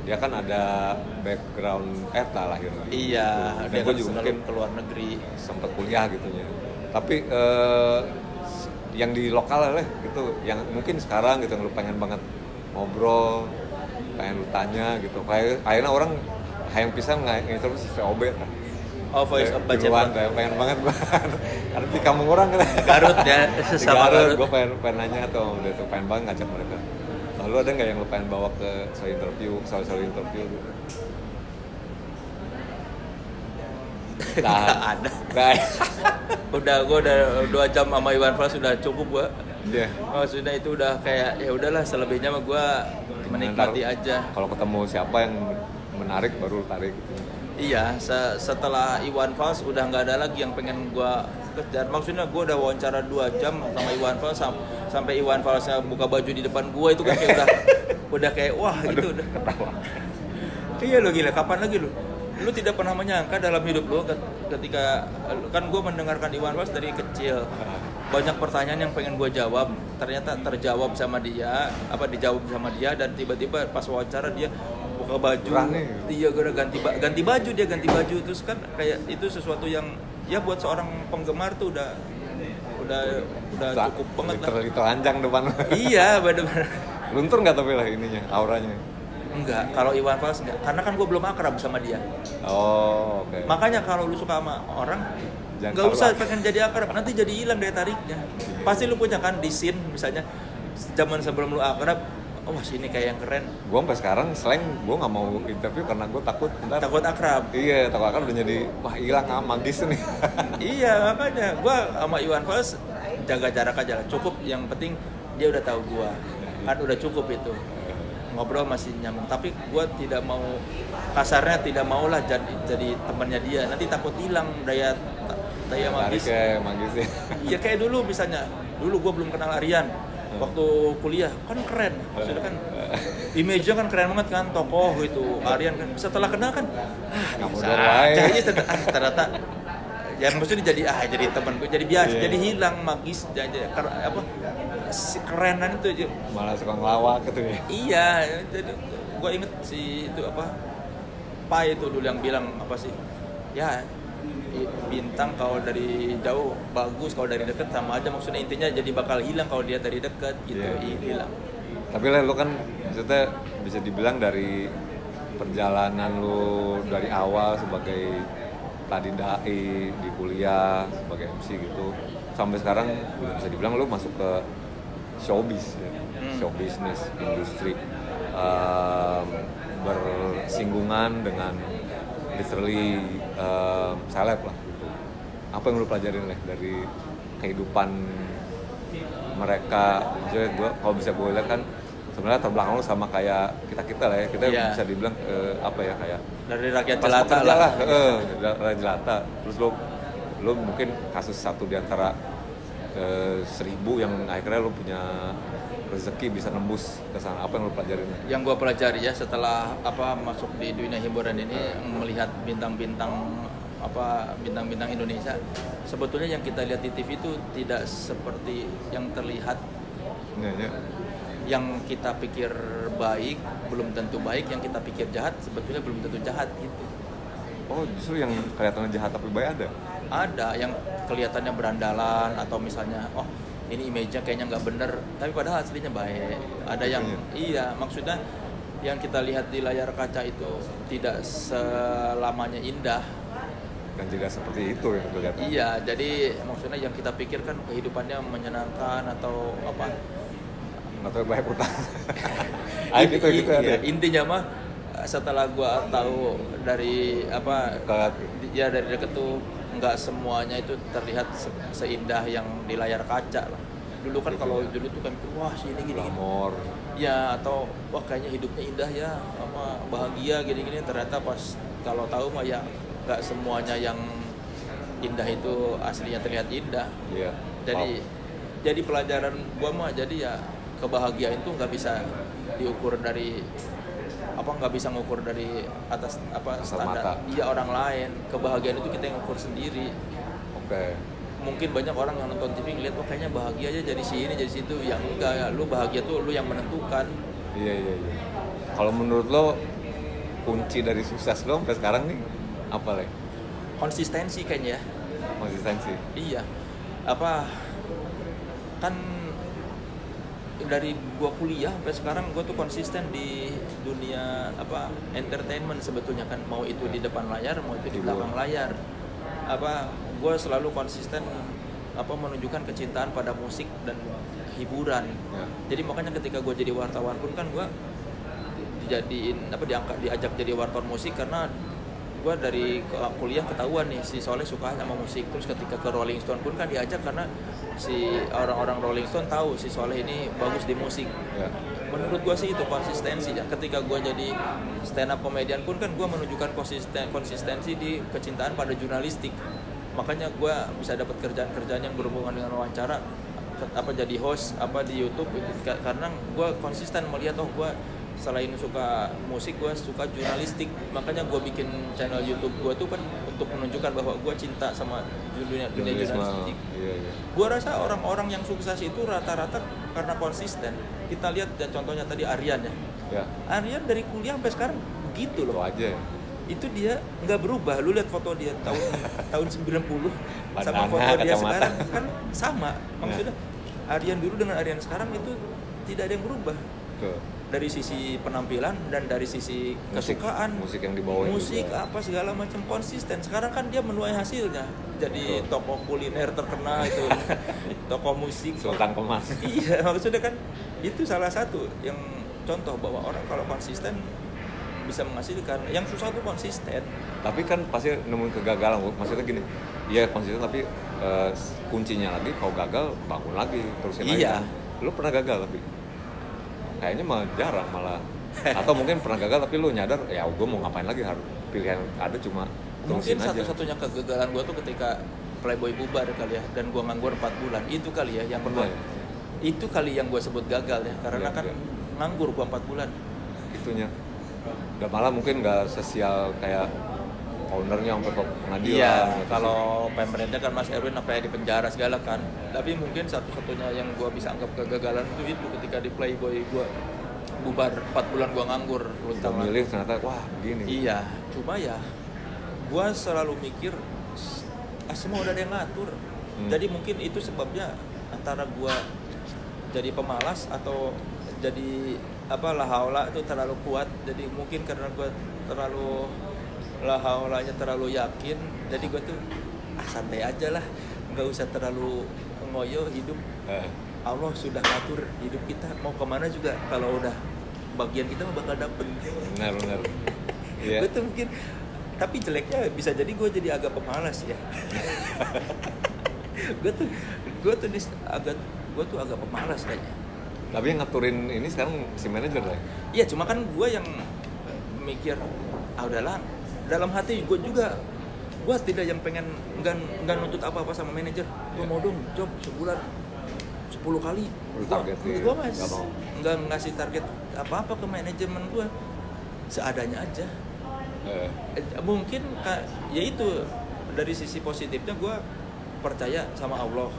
dia kan ada background eta lahirnya. Iya, dan gue juga mungkin ke luar negeri sempat kuliah gitunya. Tapi yang di lokal lah gitu, yang mungkin sekarang gitu lu pengen banget ngobrol, pengen lu tanya gitu. Kayaknya orang hayang pisan nginterview si VOB kan. Oh, Voice of Bacepat. Pengen banget banget. Karena di kampung orang kan. Garut ya, sesama Garut. Gue pengen nanya tuh, udah tuh pengen banget ngajak mereka. Lalu ada nggak yang lo pengen bawa ke soal interview gitu? Nah, ada. Gue udah 2 jam sama Iwan Fals sudah cukup gue. Iya. Maksudnya itu udah kayak ya udahlah, selebihnya mah gue menikmati aja. Kalau ketemu siapa yang menarik baru tarik. Iya, setelah Iwan Fals udah nggak ada lagi yang pengen gue kejar. Maksudnya gue udah wawancara 2 jam sama Iwan Fals sampai Iwan Falsnya buka baju di depan gue, itu kan kayak udah kayak wah. Aduh, gitu udah. Ketawa. Iya lo gila, kapan lagi lo? Lu tidak pernah menyangka dalam hidup lu ketika kan gue mendengarkan Iwan Fals dari kecil. Banyak pertanyaan yang pengen gue jawab, ternyata terjawab sama dia, dijawab sama dia, dan tiba-tiba pas wawancara dia buka baju. Iya, gue udah ganti baju terus kan kayak itu sesuatu yang ya buat seorang penggemar tuh udah cukup banget lah. Literally telanjang depan. Iya, benar-benar. Luntur nggak tapi lah ininya, auranya? Enggak, kalau Iwan Fals enggak, karena kan gue belum akrab sama dia. Oh, oke. Makanya kalau lu suka sama orang, nggak usah pengen jadi akrab, nanti jadi hilang daya tariknya. Pasti lu punya kan di scene misalnya zaman sebelum lu akrab, oh sini kayak yang keren. Gue sampai sekarang slang gue nggak mau interview karena gue takut akrab. Iya, takut akrab udah jadi wah hilang magis nih. Iya, makanya gue sama Iwan Fals jaga jarak aja lah. Cukup, yang penting dia udah tahu gue, kan udah cukup itu. Ngobrol masih nyambung, tapi gue tidak mau, kasarnya tidak mau lah jadi temannya dia, nanti takut hilang daya magis. Magisnya. Iya, kayak dulu misalnya, gue belum kenal Aryan, waktu kuliah kan keren, maksudnya kan image-nya kan keren banget kan, tokoh gitu, Aryan kan. Setelah kenal kan, ternyata ya maksudnya jadi teman gue, jadi biasa, jadi hilang magis, jadi kerenan itu malah suka ngelawak gitu ya. Iya, jadi gue inget si itu Pai itu dulu yang bilang ya bintang kalau dari jauh bagus, kalau dari dekat sama aja, maksudnya intinya jadi bakal hilang kalau dia dari dekat gitu. Hilang. Tapi lah lu kan maksudnya bisa dibilang dari perjalanan lu dari awal sebagai tadi dai di kuliah sebagai MC gitu sampai sekarang bisa dibilang lu masuk ke showbiz ya. Show business industri bersinggungan dengan literally seleb lah gitu. Apa yang lu pelajarin dari kehidupan mereka? Maksudnya kalau bisa gue lihat kan sebenarnya terbelakang lu sama kayak kita lah ya. Kita bisa dibilang kayak dari rakyat jelata lah. Rakyat jelata. Terus lu mungkin kasus satu di antara 1.000 yang akhirnya lu punya rezeki bisa nembus ke sana. Apa yang lu pelajarin? Yang gue pelajari ya setelah masuk di dunia hiburan ini, melihat bintang-bintang Indonesia, sebetulnya yang kita lihat di TV itu tidak seperti yang terlihat. Ya. Yang kita pikir baik belum tentu baik, yang kita pikir jahat sebetulnya belum tentu jahat gitu. Oh, justru yang kelihatannya jahat tapi baik ada? Ada yang kelihatannya berandalan atau misalnya ini image-nya kayaknya nggak bener, tapi padahal aslinya baik. Ada yang maksudnya yang kita lihat di layar kaca itu tidak selamanya indah dan tidak seperti itu yang kelihatan. Iya, jadi maksudnya yang kita pikirkan kehidupannya menyenangkan atau nggak tahu banyak utang. Gitu iya, intinya mah setelah gua tahu dari ya dari deket tuh nggak semuanya itu terlihat seindah yang di layar kaca lah. Dulu kan kalau dulu tuh kan wah sini gini glamor ya, atau wah kayaknya hidupnya indah ya, apa bahagia gini-gini. Ternyata pas kalau tahu mah ya nggak semuanya yang indah itu aslinya terlihat indah. Iya. Jadi pelajaran gua mah jadi ya kebahagiaan itu nggak bisa diukur dari nggak bisa ngukur dari atas standar orang lain. Kebahagiaan itu kita yang ukur sendiri. Oke. Mungkin banyak orang yang nonton TV ngeliat kayaknya bahagia aja jadi sini jadi situ. Yang enggak ya, lu bahagia tuh lu yang menentukan. Iya. Kalau menurut lo kunci dari sukses lo sampai sekarang nih apa, Le? Konsistensi kayaknya ya. Konsistensi. Iya. Kan dari gua kuliah sampai sekarang gua tuh konsisten di dunia entertainment sebetulnya kan, mau itu di depan layar mau itu di belakang layar. Gua selalu konsisten menunjukkan kecintaan pada musik dan hiburan. Jadi makanya ketika gua jadi wartawan pun kan gua diajak jadi wartawan musik karena gua dari kuliah ketahuan nih si Soleh suka sama musik. Terus ketika ke Rolling Stone pun kan diajak karena si orang-orang Rolling Stone tahu si Soleh ini bagus di musik. Menurut gua sih itu konsistensi ya. Ketika gua jadi stand up comedian pun kan gua menunjukkan konsistensi di kecintaan pada jurnalistik. Makanya gua bisa dapat kerjaan-kerjaan yang berhubungan dengan wawancara, jadi host di YouTube itu karena gua konsisten melihat gua selain suka musik, gue suka jurnalistik. Makanya gue bikin channel YouTube gue tuh kan untuk menunjukkan bahwa gue cinta sama dunia jurnalistik. Iya. Gue rasa orang-orang yang sukses itu rata-rata karena konsisten. Kita lihat ya, contohnya tadi Aryan ya. Aryan dari kuliah sampai sekarang begitu loh. Itu aja ya. Itu dia nggak berubah. Lu lihat foto dia tahun 90 sama foto dia sekarang kan sama. Maksudnya Aryan dulu dengan Aryan sekarang itu tidak ada yang berubah. Dari sisi penampilan dan dari sisi kesukaan musik yang dibawain juga. Segala macam konsisten. Sekarang kan dia menuai hasilnya jadi tokoh kuliner terkenal itu tokoh musik Sultan Kemas. Iya, maksudnya kan itu salah satu yang contoh bahwa orang kalau konsisten bisa menghasilkan. Yang susah tuh konsisten. Tapi kan pasti nemuin kegagalan. Maksudnya gini, iya konsisten tapi kuncinya lagi kalau gagal bangun lagi terusin lagi. Kan? Lu pernah gagal tapi kayaknya malah jarang atau mungkin pernah gagal tapi lu nyadar ya gue mau ngapain lagi, harus pilihan ada cuma terusin mungkin aja. Satu-satunya kegagalan gue tuh ketika Playboy bubar kali ya, dan gue nganggur 4 bulan itu kali ya yang itu kali yang gue sebut gagal ya, karena nganggur gue 4 bulan itunya. Udah malah mungkin nggak sesial kayak ownernya sampai ke pengadilan. Iya, kalau pemerintah kan Mas Erwin di penjara segala kan. Tapi mungkin satu-satunya yang gue bisa anggap kegagalan itu ketika di Playboy gue bubar 4 bulan gue nganggur. Udah milih ternyata wah begini. Iya, cuma ya gue selalu mikir semua udah ada yang ngatur. Jadi mungkin itu sebabnya antara gue jadi pemalas atau jadi lahaula itu terlalu kuat. Jadi mungkin karena gue terlalu lahaulanya terlalu yakin, jadi gue tuh santai aja lah, nggak usah terlalu ngoyo hidup. Allah sudah ngatur hidup kita, mau kemana juga kalau udah bagian kita bakal dapet. Benar. Gue tuh mungkin, tapi jeleknya bisa jadi gue jadi agak pemalas ya. gue tuh agak pemalas kayaknya. Tapi yang ngaturin ini sekarang si manajer lah. Iya, cuma kan gue yang mikir udahlah. Dalam hati gue juga, gue tidak yang pengen nggak nuntut apa-apa sama manajer. Gue mau dong job sebulan 10 kali. Gue nggak ngasih target apa-apa ke manajemen gue, seadanya aja. Mungkin ya itu dari sisi positifnya gue percaya sama Allah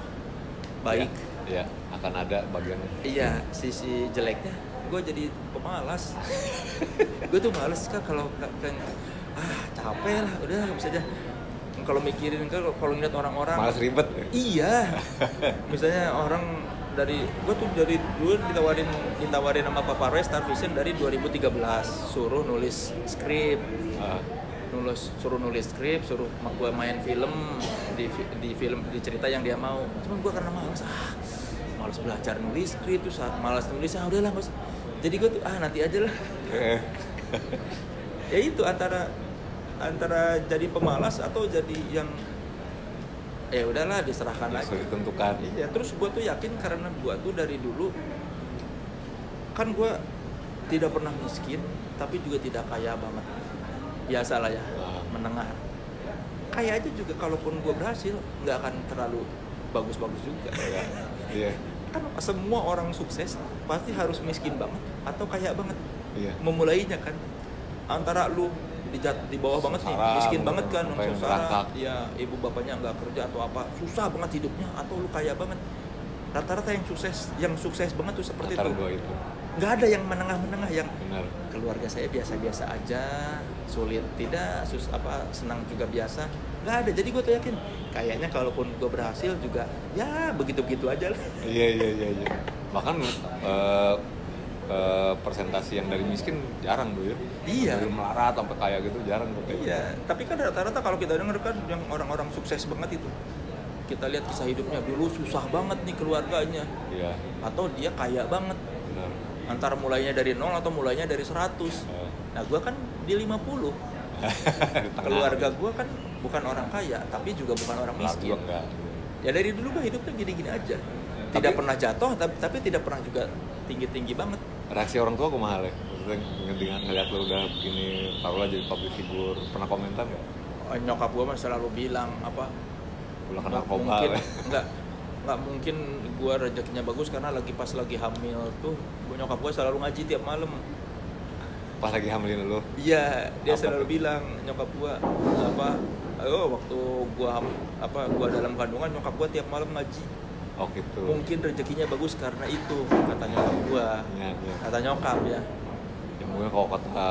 baik. Iya, akan ada bagian. Iya, sisi jeleknya gue jadi pemalas. Gue tuh males kan kalau capek lah, udah nggak bisa aja. Kalau mikirin kan, kalau ngeliat orang-orang malas ribet. Iya. Misalnya orang dari gue tuh dari dulu ditawarin sama Papa Roy Star Vision dari 2013, suruh nulis skrip. Suruh nulis skrip, suruh gue main film di cerita yang dia mau. Cuman gue karena malas belajar nulis skrip, terus malas nulis, udahlah nggak usah. Jadi gue tuh nanti aja lah. Ya itu antara jadi pemalas atau jadi yang udahlah diserahkan lagi. Sudah ditentukan. Iya, terus gue tuh yakin karena gue tuh dari dulu kan gue tidak pernah miskin, tapi juga tidak kaya banget. Biasalah ya, menengah. Kaya aja juga kalaupun gue berhasil nggak akan terlalu bagus-bagus juga. Iya. Kan semua orang sukses pasti harus miskin banget atau kaya banget. Iya. Memulainya kan antara lu di bawah banget nih, miskin banget kan, sengsara, ya ibu bapaknya nggak kerja atau apa, susah banget hidupnya, atau lu kaya banget. Rata-rata yang sukses banget tuh seperti itu. Nggak ada yang menengah-menengah, yang benar. Keluarga saya biasa-biasa aja, sulit tidak, senang juga biasa. Nggak ada. Jadi gue tuh yakin kayaknya kalaupun gue berhasil juga ya begitu-begitu aja lah. Iya. Bahkan persentasi yang dari miskin jarang tuh ya. Iya. Dari melarat sampai kaya gitu jarang tuh. Iya. Tapi kan rata-rata kalau kita dengar kan yang orang-orang sukses banget itu, kita lihat kisah hidupnya dulu susah banget nih keluarganya. Iya. Atau dia kaya banget. Benar. Antara mulainya dari 0 atau mulainya dari 100. Nah, gue kan di 50. Keluarga gue kan bukan orang kaya, tapi juga bukan orang miskin. Ya dari dulu gue hidupnya gini-gini aja. Tidak pernah jatuh, tapi tidak pernah juga tinggi-tinggi banget. Reaksi orang tua kumaha le? Maksudnya ngeliat lu udah begini, taruhlah jadi public figure, pernah komentar nggak? Nyokap gue mah selalu bilang apa? Ulah kena narkoba. Nggak mungkin gue rezekinya bagus karena pas lagi hamil tuh nyokap gue selalu ngaji tiap malam. Pas lagi hamilin lu? Iya, dia selalu bilang nyokap gue waktu gue dalam kandungan nyokap gue tiap malam ngaji. Oh gitu. Mungkin rezekinya bagus karena itu, kata nyokap gue. Ya. Kata nyokap ya. Ya mungkin kalau kata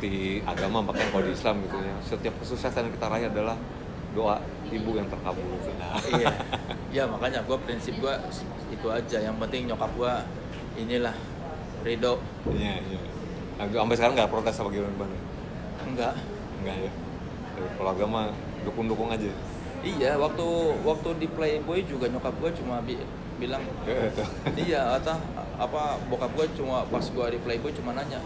di agama, bahkan kalau di Islam gitu ya, setiap kesuksesan yang kita raih adalah doa ibu yang terkabul. Iya. Ya makanya prinsip gue itu aja. Yang penting nyokap gue inilah ridho. Iya. Nah, sampai sekarang nggak protes sama gimana? Enggak ya. Kalau agama dukung aja. Iya, waktu di Playboy juga nyokap gue cuma bilang iya, bokap gue cuma pas gue di Playboy cuma nanya,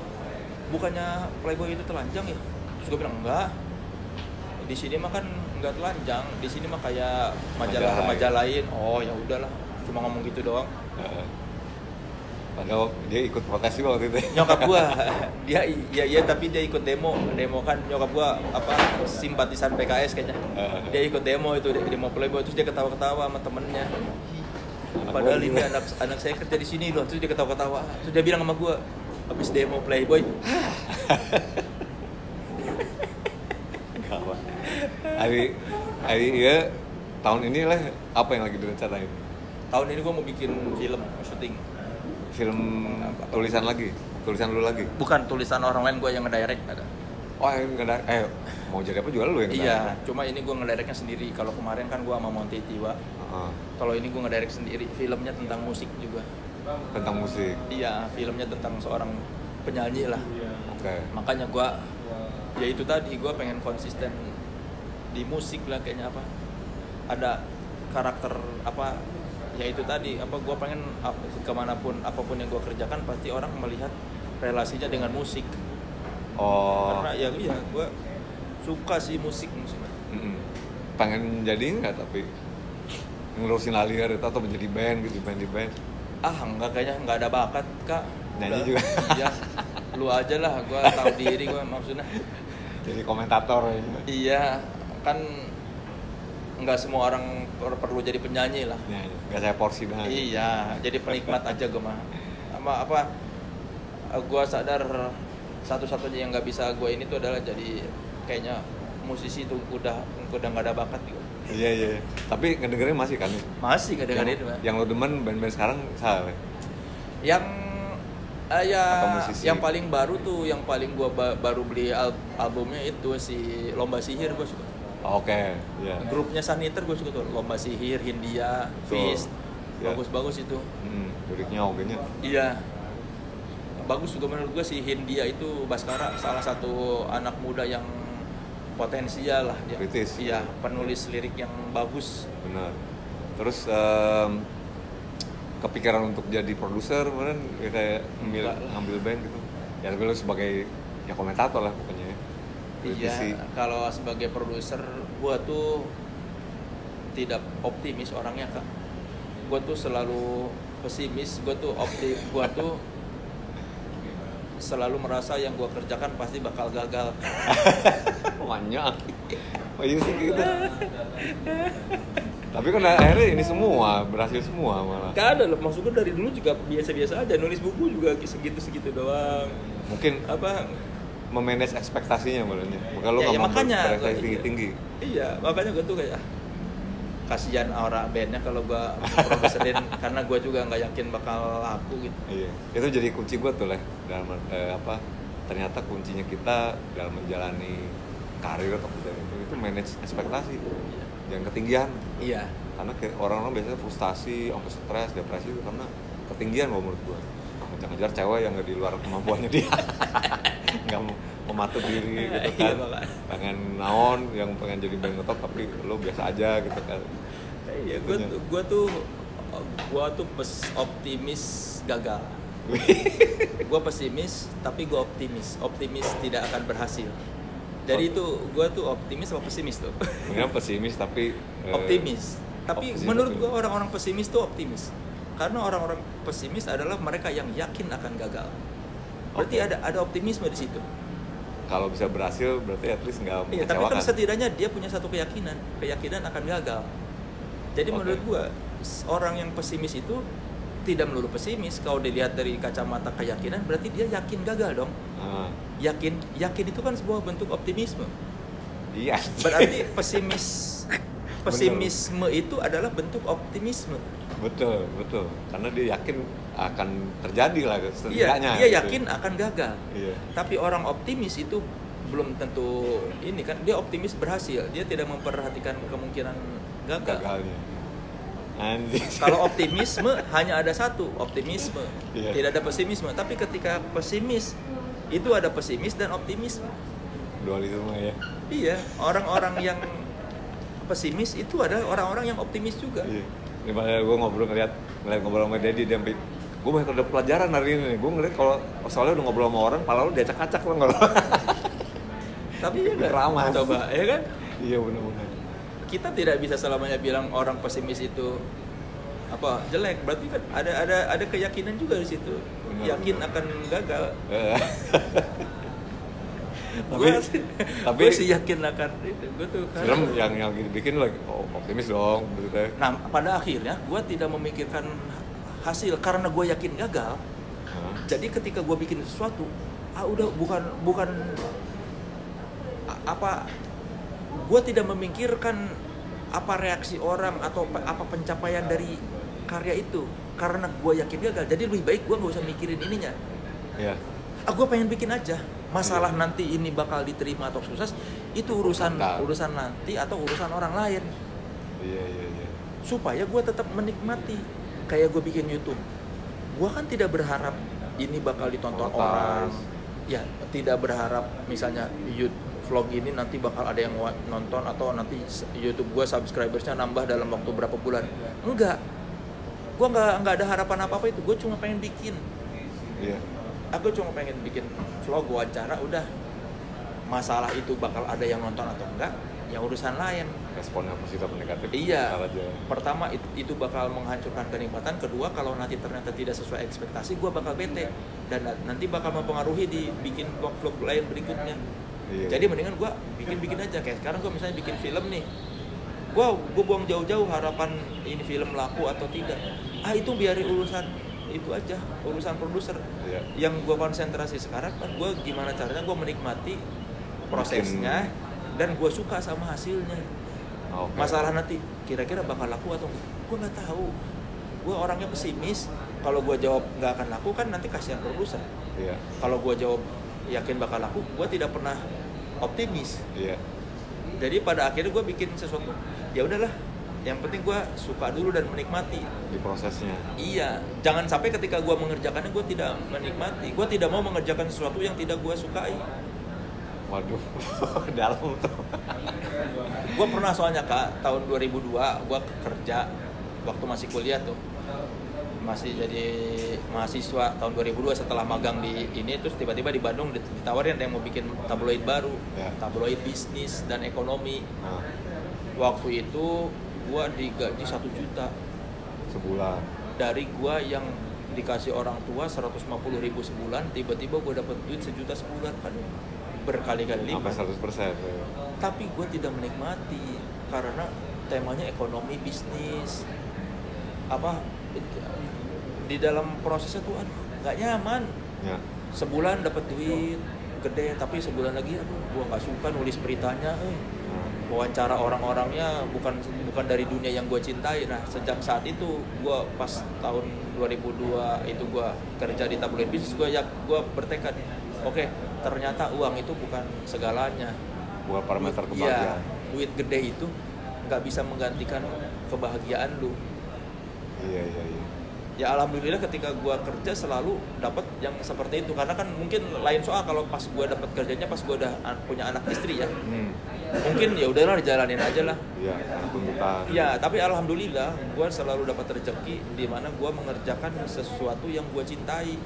bukannya Playboy itu telanjang ya? Terus gue bilang enggak, di sini mah kan enggak telanjang, di sini mah kayak majalah remaja lain. Oh ya udahlah, cuma ngomong gitu doang. Padahal dia ikut protes juga waktu itu. Nyokap gua, dia tapi dia ikut demo kan nyokap gua simpatisan PKS kayaknya. Dia ikut demo Playboy, terus dia ketawa-ketawa sama temennya. Padahal ini anak saya kerja di sini loh, terus dia ketawa-ketawa. Terus dia bilang sama gua, habis demo Playboy. Gawat. Hari ya tahun ini lah apa yang lagi direncanain? Tahun ini gua mau bikin syuting. Film tulisan lu lagi? Bukan tulisan orang lain, gue yang ngedirect ada. Oh yang ngedirect, mau jadi apa juga lu yang ngedirect? Iya, cuma ini gue ngedirectnya sendiri. Kalau kemarin kan gue sama Monty Tiwa. Kalau ini gue ngedirect sendiri, filmnya tentang musik juga. Tentang musik? Iya, filmnya tentang seorang penyanyi lah. Oke. Makanya gue, ya itu tadi, gue pengen konsisten di musik lah kayaknya apa. Ada karakter ya itu tadi gue pengen kemanapun apapun yang gue kerjakan pasti orang melihat relasinya dengan musik. Karena ya gue suka sih musik. Pengen jadi nggak tapi ngurusin aliar itu atau menjadi band gitu, di band? Enggak, kayaknya nggak ada bakat kak. Nyanyi juga? Ya lu aja lah, gue tahu diri gue maksudnya. Jadi komentator ya? Iya, kan nggak semua orang perlu jadi penyanyi lah. Ya, nggak saya porsi banget. Iya, jadi penikmat aja gue mah. Gue sadar satu-satunya yang nggak bisa gue ini tuh adalah jadi kayaknya musisi tuh udah nggak ada bakat gitu. Iya. Tapi ngedengerin masih kan? Masih ngedengerin. Yang lo demen band-band sekarang salah? Yang yang paling baru tuh, yang paling gue baru beli albumnya itu si Lomba Sihir, gue suka. Oke, iya. Grupnya Saniter gue suka tuh, Lomba Sihir, Hindia, Fist, bagus-bagus itu. Liriknya ogenya. Iya, bagus juga menurut gue si Hindia itu. Baskara salah satu anak muda yang potensial lah dia. Kritis. Iya, penulis lirik yang bagus. Benar. Terus kepikiran untuk jadi produser kemarin ya kayak ngambil band gitu ya, tapi lu sebagai ya komentator lah pokoknya ya. Iya, kalau sebagai produser gua tuh tidak optimis orangnya, Kak. Gua tuh selalu pesimis, gua tuh selalu merasa yang gua kerjakan pasti bakal gagal. Banyak. Oh iya sih gitu. Tapi kan akhirnya ini semua berhasil semua malah. Gak ada loh, maksud gue dari dulu juga biasa-biasa aja, nulis buku juga segitu-segitu doang. Mungkin Apa memanage ekspektasinya maksudnya. Kalau ya, nggak mau makanya berekspektasi tinggi-tinggi. Iya, makanya gue tuh kayak kasihan orang bandnya kalau gue produserin karena gue juga nggak yakin bakal laku gitu. Iya, itu jadi kunci gue tuh lah dalam ternyata kuncinya kita dalam menjalani karir atau kerjaan itu manage ekspektasi, jangan ketinggian. Iya. Karena orang-orang biasanya frustasi, sampai stres, depresi itu karena ketinggian menurut gue. Ngejar-ngejar cewek yang nggak di luar kemampuannya dia, nggak mematut diri gitu kan. Pengen naon, yang pengen jadi band ngetop tapi lo biasa aja gitu kan. Iya, gue tuh optimis gagal. Gue pesimis tapi gue optimis tidak akan berhasil. Jadi itu gue tuh optimis atau pesimis tuh? Mungkin pesimis tapi optimis. Tapi optimis menurut itu. gue orang-orang pesimis tuh optimis. Karena orang-orang pesimis adalah mereka yang yakin akan gagal. Berarti ada optimisme di situ. Kalau bisa berhasil berarti at least nggak Iya, tapi kan setidaknya dia punya satu keyakinan akan gagal. Jadi menurut gue orang yang pesimis itu tidak melulu pesimis. Kalau dilihat dari kacamata keyakinan berarti dia yakin gagal dong. Yakin itu kan sebuah bentuk optimisme. Iya. Berarti pesimisme itu adalah bentuk optimisme. Betul. Karena dia yakin akan terjadi lah setidaknya. Iya, dia yakin akan gagal. Iya. Tapi orang optimis itu belum tentu ini kan, dia optimis berhasil. Dia tidak memperhatikan kemungkinan gagalnya. Anjir. Kalau optimisme hanya ada satu, optimisme. Iya. Tidak ada pesimisme. Tapi ketika pesimis itu ada pesimis dan optimisme. Dualisme ya. Iya, orang-orang yang pesimis itu adalah orang-orang yang optimis juga. Iya. Ini gue ngeliat ngobrol sama Dedi, dia sampai gue banyak ada pelajaran hari ini nih. Gue ngeliat kalau soalnya udah ngobrol sama orang, pala lu diacak-acak lo nggak? Tapi ya nggak ramah. Coba, ya kan? Iya benar-benar. Kita tidak bisa selamanya bilang orang pesimis itu apa jelek. Berarti kan ada keyakinan juga di situ. Benar, yakin akan gagal. tapi gue sih yakin akan itu. Gue tuh film yang dibikin lagi optimis dong betul. Nah, pada akhirnya gue tidak memikirkan hasil karena gue yakin gagal. Jadi ketika gue bikin sesuatu, udah bukan apa, gue tidak memikirkan apa reaksi orang atau apa pencapaian dari karya itu karena gue yakin gagal. Jadi lebih baik gue nggak usah mikirin ininya. Iya. Gue pengen bikin aja. Masalah nanti ini bakal diterima atau sukses itu urusan nanti atau urusan orang lain. Iya. Supaya gue tetap menikmati. Kayak gue bikin YouTube, gue kan tidak berharap ini bakal ditonton orang. Ya, tidak berharap misalnya vlog ini nanti bakal ada yang nonton atau nanti YouTube gue subscribersnya nambah dalam waktu berapa bulan. Enggak, gue nggak ada harapan apa itu. Gue cuma pengen bikin. Iya. Aku cuma pengen bikin vlog, wawancara, udah. Masalah itu bakal ada yang nonton atau enggak, ya urusan lain. Responnya positif atau negatif. Iya. Pertama itu bakal menghancurkan kenikmatan. Kedua, kalau nanti ternyata tidak sesuai ekspektasi, gue bakal bete dan nanti bakal mempengaruhi di bikin vlog lain berikutnya. Iya. Jadi mendingan gue bikin aja. Kayak sekarang gue misalnya bikin film nih, gue buang jauh-jauh harapan ini film laku atau tidak. Itu biarin urusan itu aja, urusan produser. Iya. Yang gue konsentrasi sekarang kan gue gimana caranya gue menikmati prosesnya dan gue suka sama hasilnya. Okay. Masalah nanti kira-kira bakal laku atau enggak, gue nggak tahu. Gue orangnya pesimis. Kalau gue jawab nggak akan laku kan nanti kasihan produser. Iya. Kalau gue jawab yakin bakal laku, gue tidak pernah optimis. Iya. Jadi pada akhirnya gue bikin sesuatu, ya udahlah. Yang penting gue suka dulu dan menikmati di prosesnya. Iya, jangan sampai ketika gue mengerjakannya gue tidak menikmati. Gue tidak mau mengerjakan sesuatu yang tidak gue sukai. Waduh, dalam tuh. Gue pernah soalnya Kak, tahun 2002 gue kerja waktu masih kuliah tuh. masih jadi mahasiswa tahun 2002 setelah magang di ini, terus tiba-tiba di Bandung ditawarin ada yang mau bikin tabloid baru, tabloid bisnis dan ekonomi. Waktu itu gua digaji 1 juta sebulan. Dari gua yang dikasih orang tua 150.000 sebulan, tiba-tiba gua dapat duit 1 juta sebulan, kan berkali-kali lipat. Sampai 100%. Tapi gua tidak menikmati karena temanya ekonomi bisnis. Di dalam prosesnya tuh nggak nyaman. Sebulan dapat duit gede, tapi sebulan lagi gua nggak suka nulis beritanya, wawancara orang-orangnya bukan dari dunia yang gua cintai. Nah, sejak saat itu gua pas tahun 2002 itu gua kerja di tabloid bisnis, gua bertekad, oke, ternyata uang itu bukan segalanya, bukan parameter kebahagiaan. Duit gede itu nggak bisa menggantikan kebahagiaan lu. Iya. Ya alhamdulillah ketika gua kerja selalu dapat yang seperti itu, karena kan mungkin lain soal kalau pas gua dapat kerjanya pas gua udah punya anak istri ya. Mungkin ya udahlah dijalanin aja lah. Iya, tuntutan. Iya, tapi alhamdulillah gua selalu dapat rezeki di mana gua mengerjakan sesuatu yang gua cintai.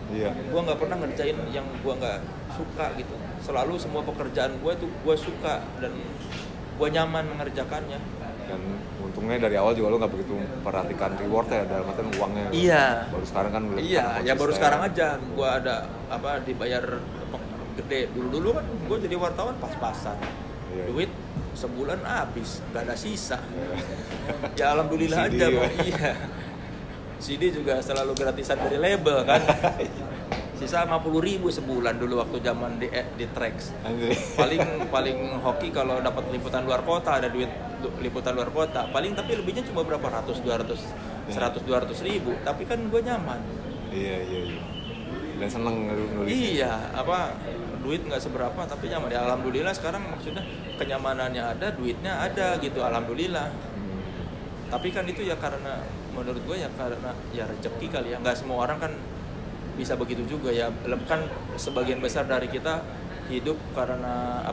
Iya. Gua nggak pernah ngerjain yang gua nggak suka gitu. Selalu semua pekerjaan gua itu gua suka dan gua nyaman mengerjakannya. Dan untungnya dari awal juga lo nggak begitu perhatikan reward ya, dalam artian uangnya. Iya. Baru sekarang kan belum. Iya, ya baru sekarang aja gua ada dibayar gede. Dulu kan gua jadi wartawan pas-pasan. Iya. Duit sebulan habis, nggak ada sisa. Ya alhamdulillah aja, Bang. Iya. CD juga selalu gratisan dari label kan. Sisa 50.000 sebulan dulu waktu zaman di Trax. Paling hoki kalau dapat liputan luar kota, ada duit liputan luar kota. Tapi lebihnya cuma berapa ratus, 200 ribu. Tapi kan gue nyaman. Iya. Dan seneng nulis. Iya, duit nggak seberapa tapi nyaman. Ya alhamdulillah sekarang maksudnya kenyamanannya ada, duitnya ada gitu, alhamdulillah. Tapi kan itu ya karena menurut gue ya karena ya rezeki kali ya. Nggak semua orang kan bisa begitu juga ya, kan sebagian besar dari kita hidup karena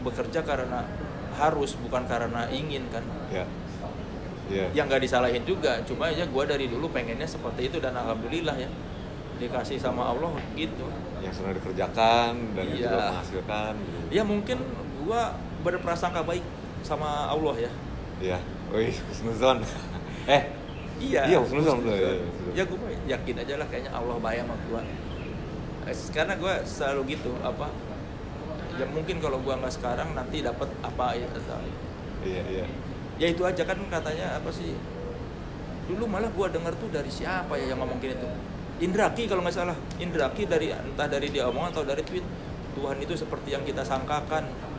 bekerja karena harus, bukan karena ingin kan. Yang nggak disalahin juga, cuma ya gue dari dulu pengennya seperti itu dan alhamdulillah ya dikasih sama Allah gitu. Yang sudah dikerjakan dan juga menghasilkan. Ya mungkin gue berprasangka baik sama Allah ya. Iya, husnuzon. Iya, husnuzon tuh. Ya gue yakin aja lah kayaknya Allah baik sama gue. Karena gue selalu gitu ya mungkin kalau gue nggak sekarang nanti dapat apa ya. Iya. Ya itu aja kan katanya dulu malah gue dengar tuh dari siapa ya yang ngomong gini tuh, Indraki kalau nggak salah. Indraki entah dari dia omongan atau dari tweet, Tuhan itu seperti yang kita sangkakan.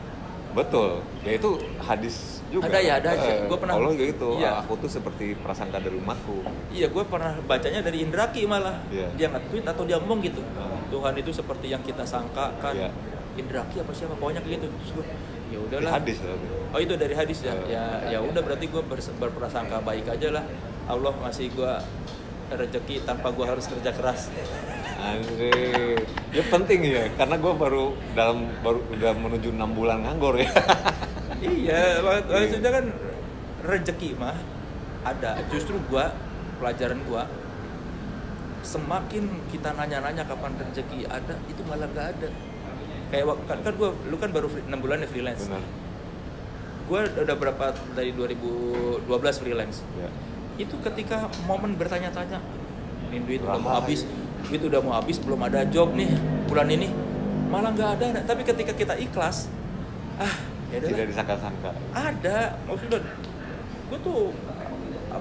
Betul, ya itu hadis juga. Ada. Gue pernah. Allah gitu, iya. Aku tuh seperti prasangka dari umatku. Iya, gue pernah bacanya dari Indraki malah. Iya. Dia nge-tweet atau dia ngomong gitu. Tuhan itu seperti yang kita sangkakan. Iya. Indraki apa siapa? Pokoknya kayak gitu. Terus gue, ya udahlah. Hadis. Oh itu dari hadis ya. Ya udah berarti gue berprasangka baik aja lah. Allah ngasih gue rezeki tanpa gue harus kerja keras. Anjir, ya penting ya, karena gue baru udah menuju 6 bulan nganggur ya. Iya, maksudnya kan rezeki mah ada. Justru pelajaran gue, semakin kita nanya-nanya kapan rezeki ada, itu malah gak ada. Kayak kan lu kan baru 6 bulan ya freelance. Benar. Gue udah berapa dari 2012 freelance. Ya. Itu ketika momen bertanya-tanya, ini duit udah mau habis. Duit udah mau habis, belum ada job nih bulan ini, malah nggak ada. Tapi ketika kita ikhlas, ya tidak disangka-sangka. Ada, maksudnya gue tuh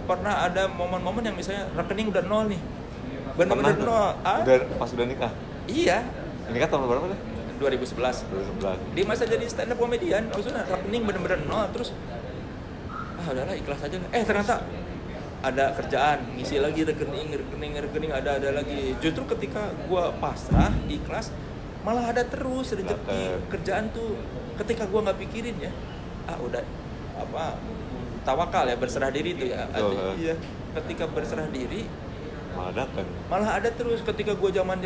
pernah ada momen-momen yang misalnya rekening udah nol nih, benar-benar nol. Pas udah nikah? Iya. Nikah tahun berapa deh? 2011. Di masa jadi stand up comedian, maksudnya rekening benar-benar nol, terus udahlah ikhlas aja. Ternyata ada kerjaan, ngisi lagi rekening ada lagi. Justru ketika gue pasrah, ikhlas, malah ada terus rezeki. Kerjaan tuh ketika gue nggak pikirin ya, udah tawakal ya, berserah diri tuh ya. Iya, ketika berserah diri malah ada terus. Ketika gue zaman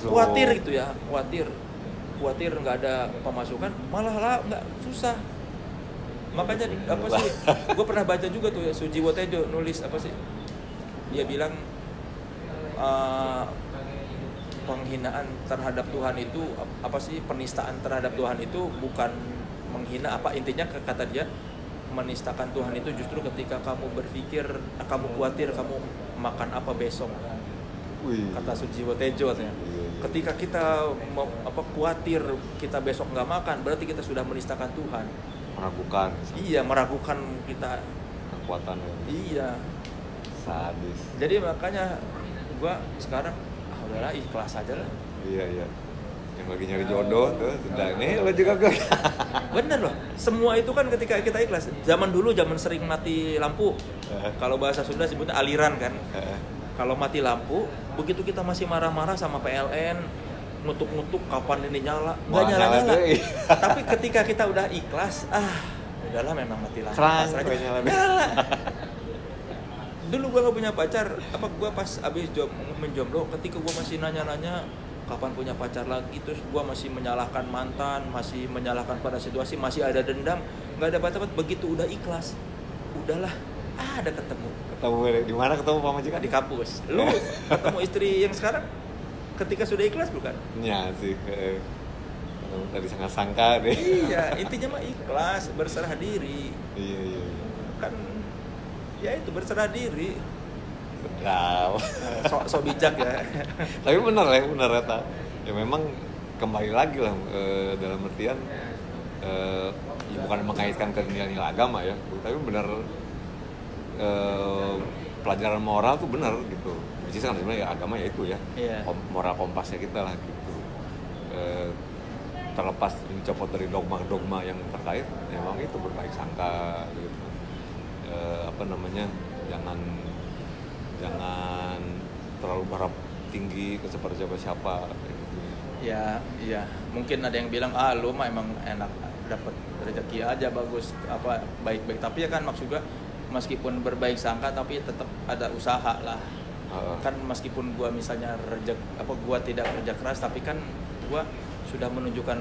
khawatir gitu ya, khawatir nggak ada pemasukan, malah nggak susah. Makanya gue pernah baca juga tuh ya, Sujiwo Tejo nulis dia bilang eh, penghinaan terhadap Tuhan itu apa sih, penistaan terhadap Tuhan itu bukan menghina, apa intinya kata dia menistakan Tuhan itu justru ketika kamu berpikir, kamu khawatir kamu makan apa besok. Wih. Kata Sujiwo Tejo katanya. Ketika kita khawatir kita besok nggak makan, berarti kita sudah menistakan Tuhan. Meragukan. Iya, meragukan kita. Kekuatan. Iya. Sadis. Jadi makanya gua sekarang udahlah ikhlas aja lah. Iya. Yang lagi nyari jodoh tuh sedang nih lo juga gue. Bener loh. Semua itu kan ketika kita ikhlas. Zaman dulu sering mati lampu. Kalau bahasa Sunda sebutnya aliran kan. Kalau mati lampu, begitu kita masih marah-marah sama PLN, ngutuk-ngutuk kapan ini nyala, nggak nyala-nyala. Tapi ketika kita udah ikhlas, udahlah memang mati lampu. Nyala. Dulu gue gak punya pacar, gue pas abis menjomblo, ketika gue masih nanya-nanya kapan punya pacar lagi, terus gue masih menyalahkan mantan, masih menyalahkan pada situasi, masih ada dendam, nggak dapat. Begitu udah ikhlas, udahlah, ada ketemu di mana ketemu Pak Majikan? di kampus. Lu ketemu istri yang sekarang ketika sudah ikhlas bukan? Iya sih, tadi sangka-sangka deh. Iya, intinya mah ikhlas, berserah diri. Iya. Kan ya itu berserah diri. Betul. So bijak ya. Tapi benar Reta. Ya memang kembali lagi lah dalam artian ya bukan mengaitkan ke nilai-nilai agama ya, tapi benar pelajaran moral tuh benar gitu. Which is kan sebenarnya ya agama ya itu ya. Yeah. Moral kompasnya kita lah gitu. Terlepas dicopot dari dogma-dogma yang terkait, memang itu berbaik sangka gitu. Jangan terlalu berharap tinggi seperti siapa gitu. Ya, iya. Mungkin ada yang bilang lu mah emang enak dapat rezeki aja bagus baik-baik, tapi ya kan maksud gua meskipun berbaik sangka tapi tetap ada usaha lah. Kan meskipun gua misalnya gua tidak kerja keras, tapi kan gua sudah menunjukkan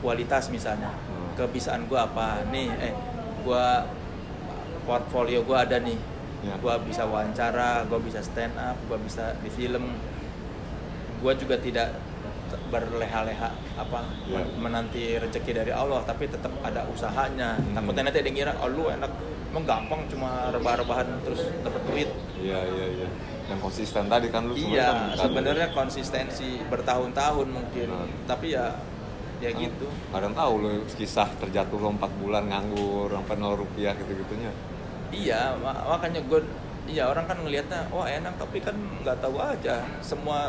kualitas misalnya. Kebisaan gua apa nih, gua portfolio gua ada nih. Ya. Gua bisa wawancara, gua bisa stand up, gua bisa di film. Gua juga tidak berleha-leha menanti rezeki dari Allah, tapi tetap ada usahanya. Takutnya nanti ada yang ngira lu enak, emang gampang cuma rebah-rebahan terus dapat duit. Iya. Yang konsisten tadi kan lu sebenarnya konsistensi bertahun-tahun mungkin. Tapi ya gitu. Kadang tahu lu kisah terjatuh lo 4 bulan nganggur sampai 0 rupiah gitu-gitunya. Iya, makanya orang kan ngelihatnya enak, tapi kan nggak tahu aja.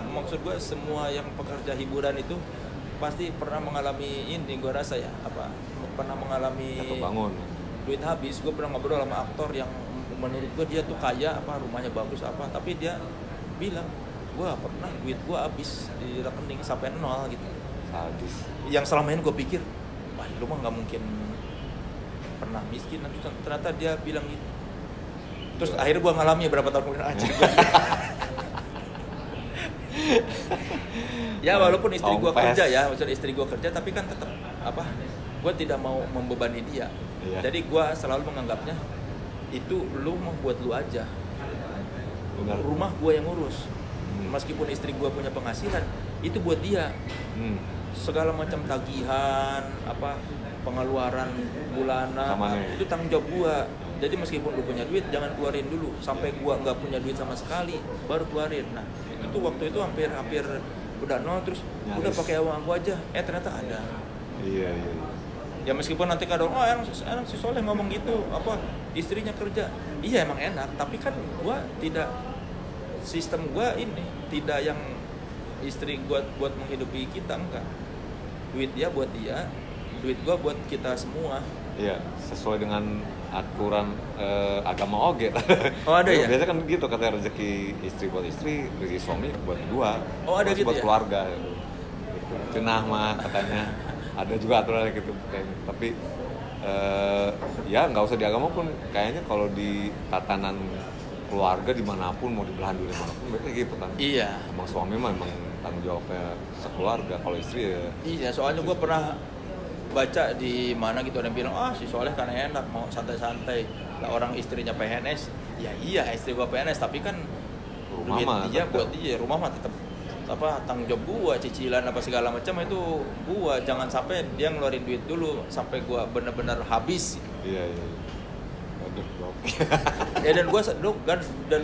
Maksud gue semua yang pekerja hiburan itu pasti pernah mengalami ini, gue rasa ya pernah mengalami bangun duit habis. Gue pernah ngobrol sama aktor yang menurut gue dia tuh kaya, rumahnya bagus tapi dia bilang gue pernah duit gue habis di rekening sampai 0 gitu. Habis. Yang selama ini gue pikir lu mah nggak mungkin pernah miskin, ternyata dia bilang gitu. Terus akhirnya gue ngalami berapa tahun kemudian aja. Ya walaupun istri gue kerja ya, maksudnya istri gue kerja, tapi kan tetap gue tidak mau membebani dia. Iya. Jadi gue selalu menganggapnya itu lu mau buat lu aja. Benar. Rumah gue yang ngurus. Meskipun istri gue punya penghasilan, itu buat dia. Segala macam tagihan, pengeluaran bulanan, itu tanggung jawab gue. Jadi meskipun lu punya duit, jangan keluarin dulu sampai gua nggak punya duit sama sekali, baru keluarin. Nah, itu waktu itu hampir udah 0, terus nyaris. Udah pakai uang gua aja. Ternyata ada. Iya. Ya meskipun nanti kadang enak si Soleh ngomong gitu, istrinya kerja. Iya emang enak, tapi kan gua tidak, sistem gua ini tidak yang istri gua buat menghidupi kita, enggak. Duit dia buat dia, duit gua buat kita semua. Iya, sesuai dengan aturan agama oge. Ada ya? Biasanya kan gitu, katanya rezeki istri buat istri, rezeki suami buat dua. Ada gitu buat ya? Keluarga. Cenah mah katanya. Ada juga aturannya gitu kayaknya. Tapi ya nggak usah di agama pun, kayaknya kalau di tatanan keluarga dimanapun, mau di belahan dunia dimanapun, mereka gitu kan. Iya. Emang suami mah emang tanggung jawabnya sekeluarga. Kalau istri ya. Iya, soalnya gue pernah baca di mana gitu, ada yang bilang si Soleh kan enak mau santai-santai lah, orang istrinya PNS Ya iya, istri gua PNS, tapi kan Rumah duit mah dia tetep. buat dia, rumah mah tetap apa tanggung jawab gua, cicilan apa segala macam itu gua. Jangan sampai dia ngeluarin duit dulu sampai gua benar-benar habis. Iya. Aduh, bro. Ya dan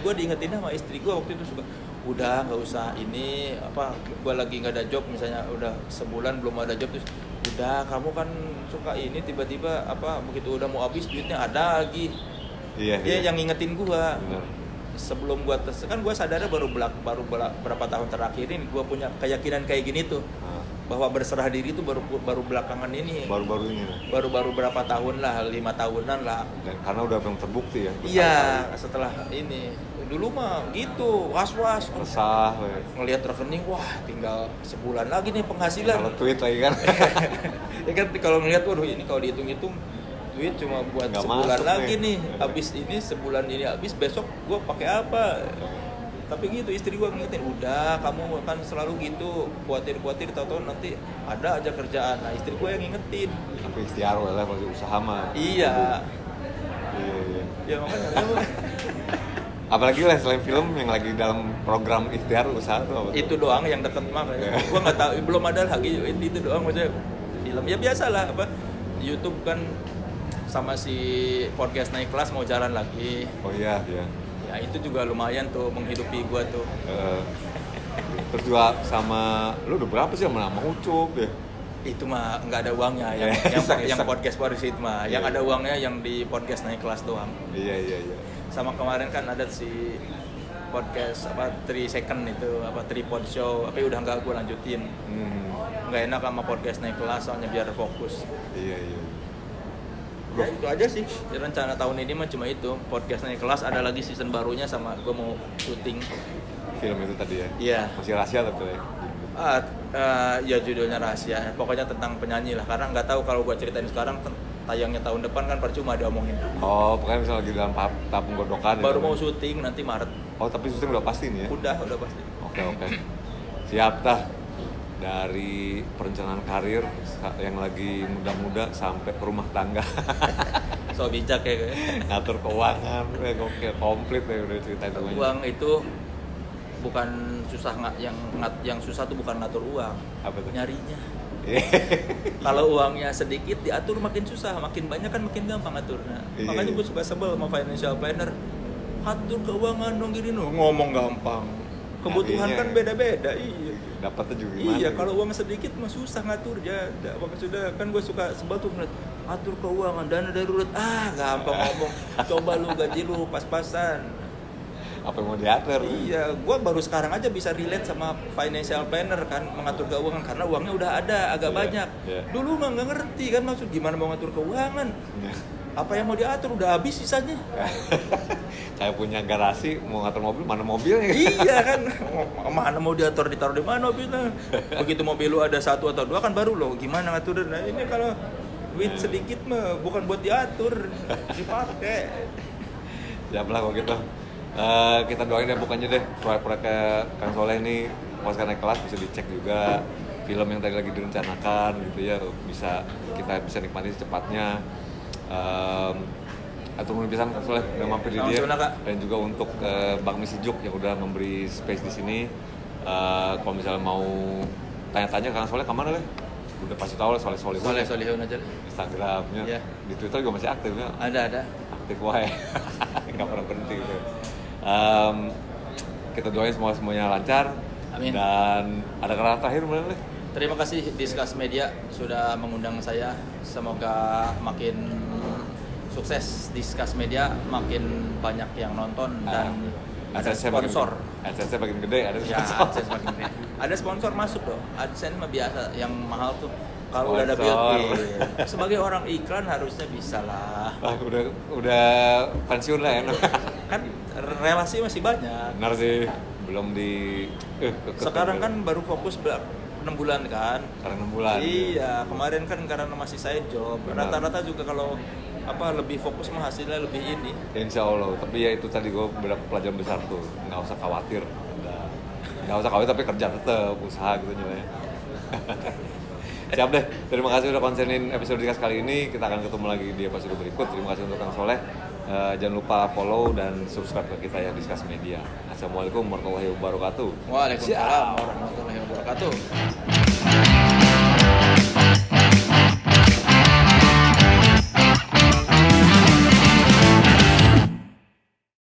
gua diingetin sama istri gua waktu itu suka, udah nggak usah ini apa, gua lagi nggak ada job misalnya, udah sebulan belum ada job, terus udah kamu kan suka ini tiba-tiba apa begitu udah mau habis duitnya ada lagi. Iya. Dia yang ngingetin gua. Benar. Sebelum gua kan gua sadarnya baru berapa tahun terakhir ini gua punya keyakinan kayak gini tuh, Nah, bahwa berserah diri itu baru belakangan ini, baru-baru ini. baru berapa tahun lah, 5 tahunan lah. Dan karena udah belum terbukti ya. Iya, setelah ini dulu mah gitu was-was Resah. ngelihat rekening, wah tinggal sebulan lagi nih penghasilan. Kalau tweet lagi kan. Ya kan kalau ngelihat, waduh ini kalau dihitung-hitung duit cuma buat Nggak sebulan masuk lagi nih. nih. Habis ini sebulan ini habis, besok gua pakai apa? Tapi gitu istri gua ngingetin, udah kamu kan selalu gitu khawatir tahu-tahu nanti ada aja kerjaan. Nah istri gua yang ngingetin. Tapi ikhtiar lah masih usaha mah. Iya. Iya. Ya makanya Apalagi lah selain film yang lagi dalam program ikhtiar usaha tuh apa? itu doang yang deket mah. Gua nggak tahu, belum ada lagi itu doang maksudnya film. Ya biasalah apa YouTube kan, sama si podcast naik kelas mau jalan lagi. Oh iya. Ya itu juga lumayan tuh menghidupi gua tuh. Terus juga sama lu udah berapa sih sama Ucup ya? Itu mah nggak ada uangnya yang podcast itu mah. Yang ada uangnya yang di podcast naik kelas doang. Iya. Sama kemarin kan ada si podcast apa 3 second itu apa tripod show, tapi udah nggak gua lanjutin. Nggak enak sama podcast naik kelas soalnya biar fokus. Iya. Ya itu aja sih. Rencana tahun ini mah cuma itu, podcast naik kelas, ada lagi season barunya sama gua mau syuting Film itu tadi ya? Iya. Masih rahasia tapi ya? Ya judulnya rahasia. Pokoknya tentang penyanyi lah, karena nggak tahu kalau gua ceritain sekarang tayangnya tahun depan kan percuma diomongin. Oh, pokoknya misalnya lagi dalam tahap penggodokan. Baru ya, mau syuting nanti Maret. Oh, tapi syuting udah pasti nih ya? Udah pasti. Oke. Siap dah. Dari perencanaan karir yang lagi muda-muda sampai ke rumah tangga. So bijak ya. Ngatur keuangan, gokil, komplit ya udah ceritain semuanya. Uang itu bukan susah, yang susah tuh bukan ngatur uang, Apa tuh? nyarinya. Kalau uangnya sedikit diatur makin susah, makin banyak kan makin gampang ngaturnya. Iya. Makanya gue suka sebel sama financial planner. Atur keuangan dong gini no, ngomong gampang. Kebutuhan Nyarinya. kan beda-beda, iya. Dapatnya juga gimana? Iya, kalau uang sedikit mah susah ngatur ya. Sudah kan gue suka sebel tuh ngeliat atur keuangan, dana darurat, gampang ngomong. Coba lu gaji lu pas-pasan. Apa yang mau diatur? Iya, gue baru sekarang aja bisa relate sama financial planner kan, mengatur keuangan karena uangnya udah ada agak Iya, banyak. iya. Dulu mah nggak ngerti kan maksud gimana mau ngatur keuangan. Iya. Apa yang mau diatur udah habis sisanya. Kayak punya garasi, mau ngatur mobil, mana mobilnya? Iya kan, mana mau diatur, ditaruh di mana mobilnya. Begitu mobil lu ada 1 atau 2 kan baru lo gimana ngatur. Nah ini kalau duit sedikit mah bukan buat diatur, dipakai. Siap lah kalau gitu. Kita doain deh bukannya deh proyek-proyek Kang Soleh ini pas naik kelas bisa dicek juga, film yang tadi lagi direncanakan gitu ya, kita bisa nikmati secepatnya. Atau mau pisan Kang Soleh udah mampir di dia, dan juga untuk Bang Misijuk yang udah memberi space di sini. Kalau misalnya mau tanya-tanya Kang Soleh kemana leh? Udah pasti tahu lah Solihun aja. Instagramnya, Ya. di Twitter juga masih aktif ya? Ada. Aktif wae, nggak pernah berhenti gitu. Kita doain semuanya lancar. Amin. Dan ada kata terakhir mana leh? Terima kasih Discuss Media sudah mengundang saya. Semoga makin sukses Discuss Media, makin banyak yang nonton dan ada sponsor. AdSense makin gede, ada Ya, sponsor. AdSense makin gede. Ada sponsor masuk loh. AdSense mah biasa, yang mahal tuh kalau udah ada Sponsor. built-in. Sebagai orang iklan harusnya bisa lah. Ah, udah pensiun lah ya. Kan relasi masih banyak. Benar sih, belum di Sekarang kan baru fokus 6 bulan kan. Sekarang 6 bulan. Iya, kemarin kan karena masih side job. Benar. Rata-rata juga kalau lebih fokus mah hasilnya lebih ini. Insya Allah, tapi ya itu tadi gue beberapa pelajaran besar tuh, nggak usah khawatir, nggak usah khawatir tapi kerja tetap, usaha gitu ya. Siap deh, terima kasih udah konsenin episode Discuss kali ini, kita akan ketemu lagi di episode berikut. Terima kasih untuk Kang Soleh. Jangan lupa follow dan subscribe ke kita ya Discuss Media. Assalamualaikum warahmatullahi wabarakatuh. Waalaikumsalam warahmatullahi wabarakatuh.